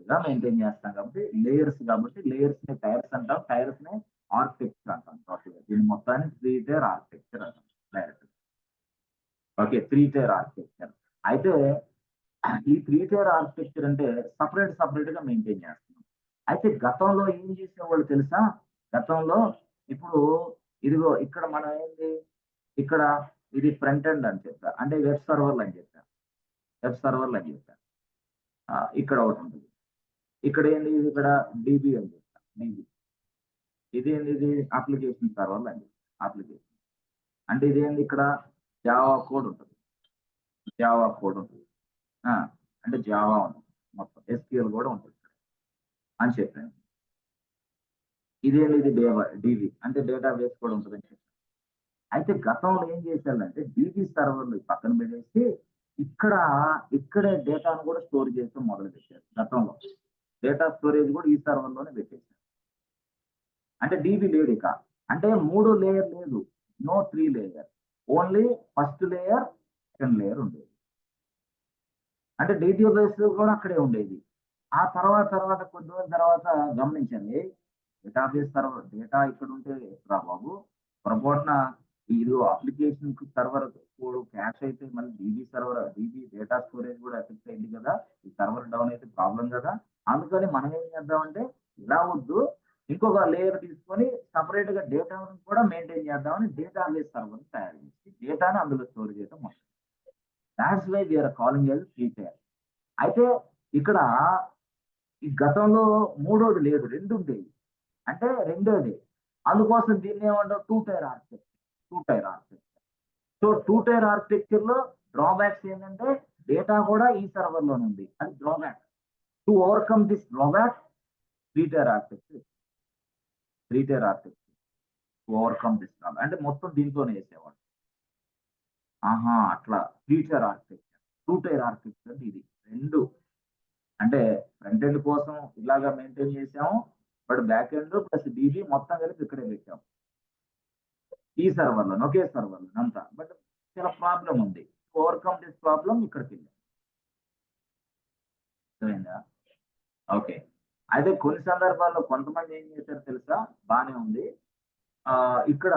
గా మెయింటైన్ చేస్తాం కాబట్టి లేయర్స్, కాబట్టి లేయర్స్ ని టైర్స్ అంటాం, టైర్స్ ని ఆర్కిటెక్చర్ అంటాం. దీని మొత్తాన్ని 3 tier ఆర్కిటెక్చర్ అంటాం డైరెక్ట్. Okay, 3 tier architecture. అయితే ఈ 3 tier ఆర్కిటెక్చర్ అంటే సపరేట్ గా మెయింటైన్ చేస్తున్నాం. అయితే గతంలో ఏం చేసేవాళ్ళు తెలుసా? గతంలో ఇప్పుడు ఇదిగో ఇక్కడ మనం ఏంది, ఇక్కడ ఇది ఫ్రంట్ ఎండ్ అని చెప్పా, అంటే వెబ్ సర్వర్లు అని చెప్పా. ఇక్కడ ఒకటి ఉంటుంది, ఇక్కడ ఏంది, ఇక్కడ DB అని చెప్తా, DB. ఇదేంది, ఇది అప్లికేషన్ సర్వర్లు అని చెప్పి అప్లికేషన్ అంటే ఇదేంది, ఇక్కడ జావా కోడ్ ఉంటుంది, అంటే జావా ఉంటుంది మొత్తం, SQL కూడా ఉంటుంది అని చెప్పాను. ఇదేంది, ఇది DB అంటే డేటాబేస్ కూడా ఉంటుంది అని చెప్పాను. అయితే గతంలో ఏం చేశారంటే DB సర్వర్లు పక్కన పెట్టేసి ఇక్కడే డేటాను కూడా స్టోర్ చేసి మొదలు పెట్టారు. గతంలో డేటా స్టోరేజ్ కూడా ఈ సర్వర్లోనే పెట్టేశారు. అంటే DB లేదు ఇక, అంటే 3 లేయర్ లేదు, no 3 layer, only first layer second layer ఉండేది. అంటే డేటాబేస్ కూడా అక్కడే ఉండేది. ఆ తర్వాత కొద్ది రోజుల తర్వాత గమనించండి, డేటాబేస్ సర్వర్ డేటా ఇక్కడ ఉంటే రా బాబు, పొరపాటున ఇది అప్లికేషన్ సర్వర్ కోడ్ క్యాష్ అయితే మళ్ళీ DB డేటా స్టోరేజ్ కూడా ఎఫెక్ట్ అయింది కదా, ఈ సర్వర్ డౌన్ అయితే ప్రాబ్లం కదా. అందుకని మనం ఏం చేద్దామంటే ఇలా వద్దు, ఇంకొక లేయర్ తీసుకొని సపరేట్ గా డేటా కూడా మెయింటైన్ చేద్దామని డేటాబేస్ సర్వర్ తయారు చేసి డేటాను అందులో స్టోర్ చేయడం మొదలు. That's why we're calling L 3 tier. అయితే ఇక్కడ ఈ గతంలో మూడోది లేదు, రెండు ఉండేవి. అంటే రెండోది, అందుకోసం దీన్ని ఏమంటారు, two tier architecture. So two tier architecture లో డ్రాబ్యాక్స్ ఏంటంటే డేటా కూడా ఈ సర్వర్ లోనే ఉంది, అది drawback. To overcome this drawback three tier architecture overcome this drawback అంటే మొత్తం దీంట్లోనే వేసేవాడు. అట్లా three tier architecture, two tier architecture ఇది రెండు. అంటే ఫ్రంట్ ఎండ్ కోసం ఇలాగా మెయింటైన్ చేసాము, but back end plus DB మొత్తం కలిపి ఇక్కడే పెట్టాము ఈ సర్వర్లో, ఒకే సర్వర్లో అంతా. బట్ చాలా ప్రాబ్లం ఉంది, ఓవర్కమ్ దిస్ ప్రాబ్లం ఇక్కడికి వెళ్ళాం. అర్థమైందా? ఓకే. అయితే కొన్ని సందర్భాల్లో కొంతమంది ఏం చేశారు తెలుసా, బానే ఉంది. ఇక్కడ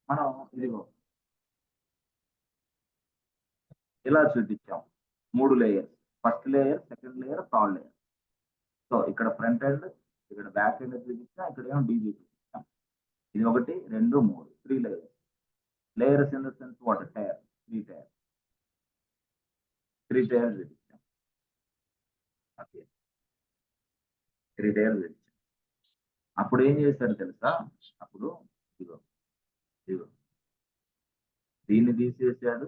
మనం ఇదిగో ఇలా చూపించాం, 3 layers, first layer, second layer, third layer. So ఇక్కడ ఫ్రంట్ ఎండ్, ఇక్కడ బ్యాక్ ఎండ్ చూపించాం, ఇక్కడ ఏమో డీబీ చూపించాం. ఇది 1 2 3 3 layers. Layers in the sense what, tier, 3 tiers చూపించాం. ఓకే, 3 టైర్స్ చూపించాం. అప్పుడు ఏం చేశారు తెలుసా, అప్పుడు ఇదిగో దీన్ని తీసేసాడు,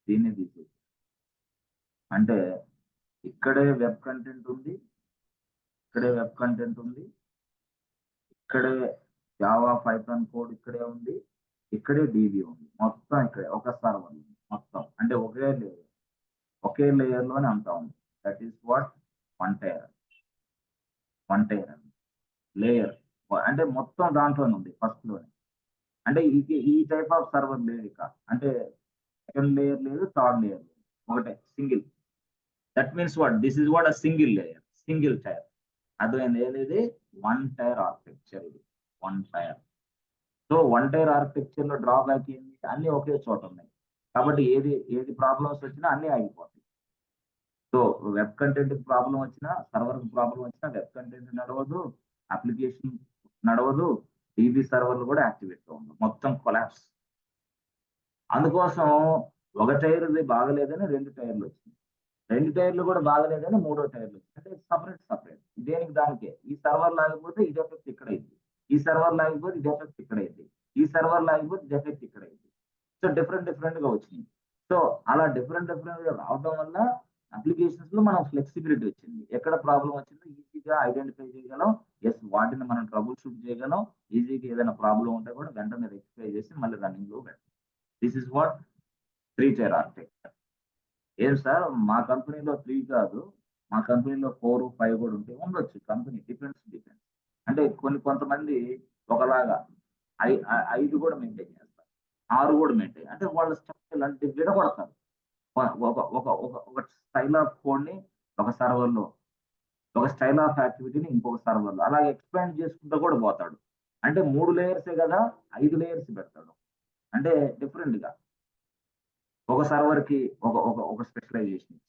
దీన్ని తీసేసాడు. అంటే ఇక్కడే వెబ్ కంటెంట్ ఉంది, ఇక్కడే వెబ్ కంటెంట్ ఉంది, ఇక్కడే జావా పైథాన్ కోడ్ ఇక్కడే ఉంది, ఇక్కడే డీబీ ఉంది, మొత్తం ఇక్కడే ఒక సర్వర్ ఉంది మొత్తం. అంటే ఒకే లేయర్ లోనే అంతా ఉంది. That is what one tier layer. అంటే మొత్తం దాంట్లోనే ఉంది ఫస్ట్ లోనే. అంటే ఈ టైప్ ఆఫ్ సర్వర్ లేదు ఇక. అంటే సెకండ్ లేయర్ లేదు, థర్డ్ లేయర్ లేదు, ఒకటే single. That means what, this is what a single layer, single tier. అర్థమైంది? ఏది వన్ టైర్ ఆర్కిటెక్చర్, ఇది one tier. So one tier architecture లో డ్రాబ్యాక్ ఏంటి, అన్ని ఒకే చోట ఉన్నాయి కాబట్టి ఏది ప్రాబ్లమ్స్ వచ్చినా అన్ని ఆగిపోతాయి. సో వెబ్ కంటెంట్ ప్రాబ్లం వచ్చినా, సర్వర్ ప్రాబ్లం వచ్చినా వెబ్ కంటెంట్ నడవదు, అప్లికేషన్ నడవదు, డీబీ సర్వర్లు కూడా యాక్టివేట్ గా ఉండవు, మొత్తం కొలాప్స్. అందుకోసం ఒక టైర్ బాగలేదని 2 టైర్లు వచ్చింది, 2 టైర్లు కూడా బాగలేదని 3వ టైర్లు వచ్చింది. అంటే సపరేట్ దేనికి దానికే. ఈ సర్వర్ లాగిపోతే ఇది ఎఫెక్ట్ ఇక్కడ అయింది, ఈ సర్వర్ లాగిపోతే ఇది ఎఫెక్ట్ ఇక్కడ అయింది, ఈ సర్వర్ లాగిపోతే ఇది ఎఫెక్ట్ ఇక్కడ అయింది. సో డిఫరెంట్ గా వచ్చింది. సో అలా డిఫరెంట్ గా రావడం వల్ల అప్లికేషన్స్ లో మనం ఫ్లెక్సిబిలిటీ వచ్చింది. ఎక్కడ ప్రాబ్లం వచ్చిందో ఈజీగా ఐడెంటిఫై చేయగలం, వాటిని మనం ట్రబుల్ షూట్ చేయగలం, ఈజీగా ఏదైనా ప్రాబ్లం ఉంటే కూడా వెంటనే రెక్టిఫై చేసి మళ్ళీ రన్నింగ్ లో పెట్టాలి. This is what 3 tier architecture. ఏం సార్ మా కంపెనీలో 3 కాదు, మా కంపెనీలో 4 5 కూడా ఉంటాయి, ఉండొచ్చు. Company depends. అంటే కొంతమంది ఒకలాగా 5 కూడా మెయింటైన్ చేస్తారు, 6 కూడా మెయింటైన్, అంటే వాళ్ళ స్ట్రక్చర్ అంటే విడగొడతారు. ఒక స్టైల్ ఆఫ్ కోడ్ ని ఒక సర్వర్ లో, ఒక స్టైల్ ఆఫ్ యాక్టివిటీని ఇంకొక సర్వర్ లో అలా ఎక్స్పాండ్ చేసుకుంటూ కూడా పోతాడు. అంటే 3 లేయర్సే కదా 5 లేయర్స్ పెడతాడు. అంటే డిఫరెంట్ గా ఒక సర్వర్ కి ఒక స్పెషలైజేషన్.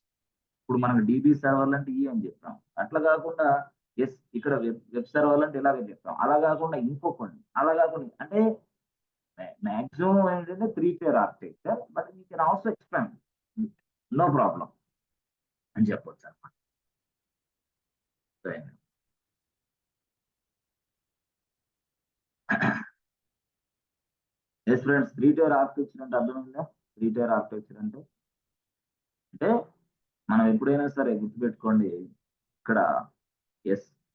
ఇప్పుడు మనకు డీబీ సర్వర్లు అంటే ఈ అని చెప్తాం, అట్లా కాకుండా ఇక్కడ వెబ్ సర్వర్లు అంటే ఇలాగే చెప్తాం, అలా కాకుండా ఇంకొకటి, అలా కాకుండా అంటే మాక్సిమం ఏంటంటే 3 tier architecture, but you can also expand, no problem అని చెప్పొచ్చు అనమాట. ఎస్ ఫ్రెండ్స్, 3 టైర్ ఆర్కిటెక్చర్ అంటే అర్థమైందా? 3 టైర్ ఆర్కిటెక్చర్ అంటే మనం ఎప్పుడైనా సరే గుర్తుపెట్టుకోండి, ఇక్కడ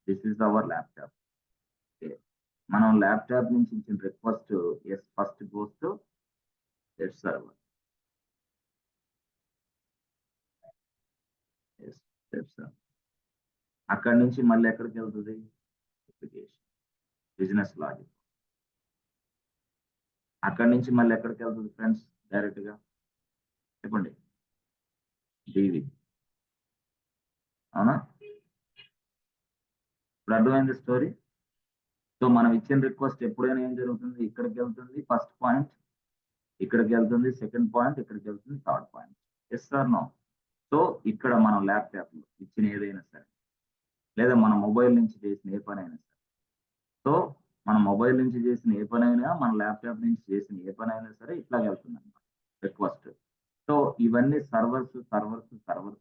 దిస్ ఇస్ అవర్ ల్యాప్టాప్. మనం ల్యాప్టాప్ నుంచి ఇచ్చిన request first goes to web server. అక్కడి నుంచి మళ్ళీ ఎక్కడికి వెళ్తుంది, అప్లికేషన్, బిజినెస్ లాజిక్. అక్కడి నుంచి మళ్ళీ ఎక్కడికి వెళ్తుంది ఫ్రెండ్స్, డైరెక్ట్ గా చెప్పండి, డీవీ. అవునా? ఇప్పుడు అర్థమైంది స్టోరీ. సో మనం ఇచ్చిన రిక్వెస్ట్ ఎప్పుడైనా ఏం జరుగుతుంది, ఇక్కడికి వెళ్తుంది ఫస్ట్ పాయింట్, ఇక్కడికి వెళ్తుంది సెకండ్ పాయింట్, ఇక్కడికి వెళ్తుంది third point. Yes sir no? So ఇక్కడ మనం ల్యాప్టాప్ లో ఇచ్చిన ఏదైనా సరే, లేదా మన మొబైల్ నుంచి చేసిన ఏ పనైనా సరే, సో మన మొబైల్ నుంచి చేసిన ఏ పనైనా, మన ల్యాప్టాప్ నుంచి చేసిన ఏ పనైనా సరే ఇట్లా వెళ్తుంది అనమాట రిక్వెస్ట్. సో ఇవన్నీ సర్వర్స్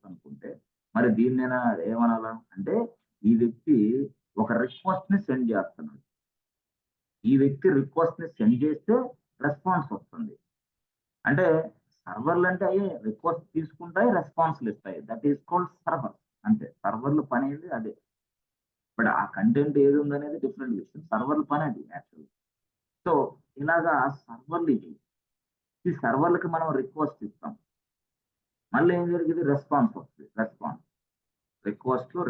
అనుకుంటే మరి దీన్నైనా ఏమనాలా అంటే ఈ వ్యక్తి ఒక రిక్వెస్ట్ ని సెండ్ చేస్తున్నాడు. ఈ వ్యక్తి రిక్వెస్ట్ ని సెండ్ చేస్తే రెస్పాన్స్ వస్తుంది. అంటే సర్వర్లు అంటే రిక్వెస్ట్ తీసుకుంటాయి, రెస్పాన్స్లు ఇస్తాయి. That is called server. అంతే, సర్వర్లు పని ఏంటి అదే. బట్ ఆ కంటెంట్ ఏది ఉందనేది డిఫరెంట్ విషయం. సర్వర్ల పని అది యాక్చువల్. సో ఇలాగా సర్వర్లు ఇవి. ఈ సర్వర్లకి మనం రిక్వెస్ట్ ఇస్తాం, మళ్ళీ ఏం జరిగింది, రెస్పాన్స్ వస్తుంది. రిక్వెస్ట్లు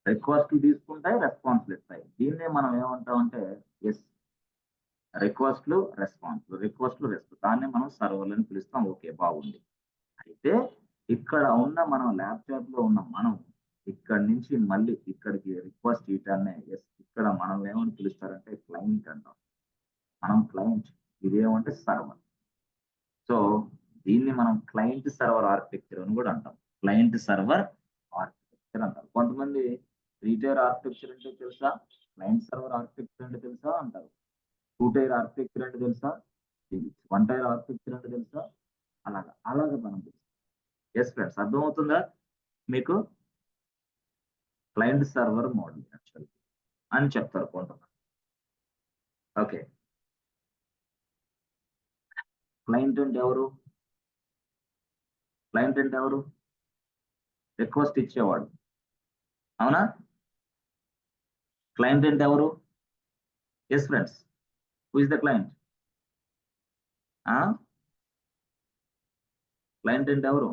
రిక్వెస్ట్లు తీసుకుంటాయి, రెస్పాన్స్లు ఇస్తాయి. దీన్నే మనం ఏమంటామంటే రిక్వెస్ట్లు రెస్పాన్స్ దాన్నే మనం సర్వర్లు అని పిలుస్తాం. ఓకే, బాగుంది. అయితే ఇక్కడ ఉన్న మనం ల్యాప్టాప్ లో ఉన్న మనం ఇక్కడ నుంచి మళ్ళీ ఇక్కడికి రిక్వెస్ట్ ఇయటాన్ని ఇక్కడ మనం ఏమని పిలుస్తారంటే క్లయింట్ అంటాం. మనం క్లయింట్, ఇదేమంటే సర్వర్. సో దీన్ని మనం క్లయింట్ సర్వర్ ఆర్కిటెక్చర్ అని కూడా అంటాం. క్లయింట్ సర్వర్ ఆర్కిటెక్చర్ అంటారు. కొంతమంది 3-tier ఆర్కిటెక్చర్ అంటే తెలుసా, క్లయింట్ సర్వర్ ఆర్కిటెక్చర్ అంటే తెలుసా అంటారు. 2-tier ఆర్కిటెక్చర్ అంటే తెలుసా, 1-tier ఆర్కిటెక్చర్ అంటే తెలుసా, అలాగా మనం తెలుసు. ఎస్ ఫ్రెండ్స్, అర్థమవుతుందా మీకు? క్లయింట్ సర్వర్ మోడల్ యాక్చువల్ అని చెప్తారు కొంతమంది. ఓకే, క్లయింట్ అంటే ఎవరు? రిక్వెస్ట్ ఇచ్చేవాడు, అవునా? క్లయింట్ అంటే ఎవరు? Yes friends, who is the client? Client అంటే ఎవరు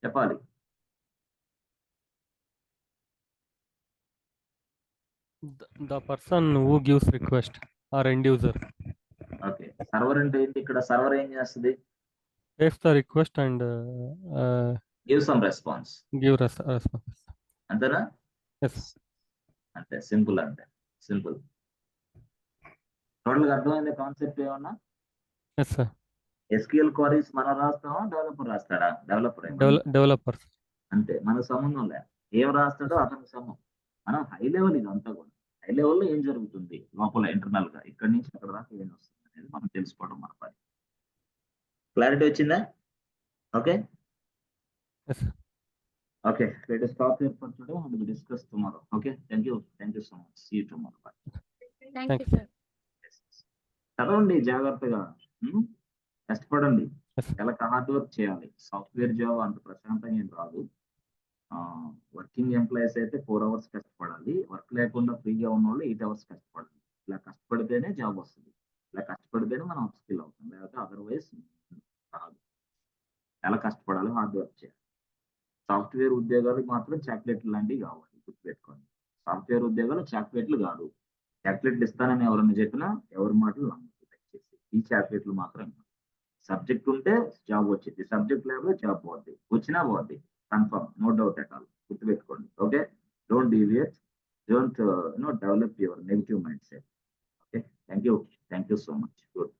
చెప్పాలి. The person who gives request or end user okay, server అంటే ఏంటి? ఇక్కడ సర్వర్ ఏం చేస్తుంది? takes the request and give some response. give response. అంతేనా? Yes. అంటే సింపుల్ టోటల్ గా అర్థమైంది కాన్సెప్ట్ ఏమన్నా? Yes, sir. SQL క్వరీస్ మనం రాస్తామా, డెవలపర్ రాస్తాడా? డెవలపర్. Developers. అంతే, మనకు సంబంధం లే ఏం రాస్తాడో అతనికి సంబంధం. మనం హై లెవెల్ ఇదంతా కూడా హై లెవెల్లో ఏం జరుగుతుంది లోపల ఇంటర్నల్ గా, ఇక్కడి నుంచి అక్కడ దాకా ఏం వస్తుంది అనేది మనం తెలుసుకోవడం మన పని. క్లారిటీ వచ్చిందా? Okay. Yes, sir. Okay, let us stop here for today and we discuss tomorrow. Okay, thank you so much. See you tomorrow. Bye. Thank you, sir. చదవండి జాగ్రత్తగా, కష్టపడండి. Yes. చాలా హార్డ్ వర్క్ చేయాలి. సాఫ్ట్వేర్ జాబ్ అంత ప్రశాంతంగా ఏం రాదు. Working employees అయితే 4 hours కష్టపడాలి. వర్క్ లేకుండా ఫ్రీగా ఉన్న వాళ్ళు 8 hours కష్టపడాలి. ఇలా కష్టపడితేనే జాబ్ వస్తుంది. ఇలా కష్టపడితేనే మనం అప్స్కిల్ అవుతాం, లేకపోతే అదర్వైజ్ రాదు. చాలా కష్టపడాలి, హార్డ్ వర్క్ చేయాలి. సాఫ్ట్వేర్ ఉద్యోగాలకు మాత్రం చాక్లెట్లు లాంటివి కావాలి, గుర్తుపెట్టుకోండి. సాఫ్ట్వేర్ ఉద్యోగాలు చాక్లెట్లు కాదు. చాక్లెట్లు ఇస్తానని ఎవరన్నా చెప్పినా ఎవరి మాటలు నమ్మకం దయచేసి. ఈ చాక్లెట్లు మాత్రం సబ్జెక్ట్ ఉంటే జాబ్ వచ్చింది, సబ్జెక్ట్ లేకపోతే జాబ్ పోద్ది, వచ్చినా పోద్ది confirm, no doubt at all. గుర్తుపెట్టుకోండి. Okay, don't deviate, don't develop your negative mind set. Okay, thank you so much. Good.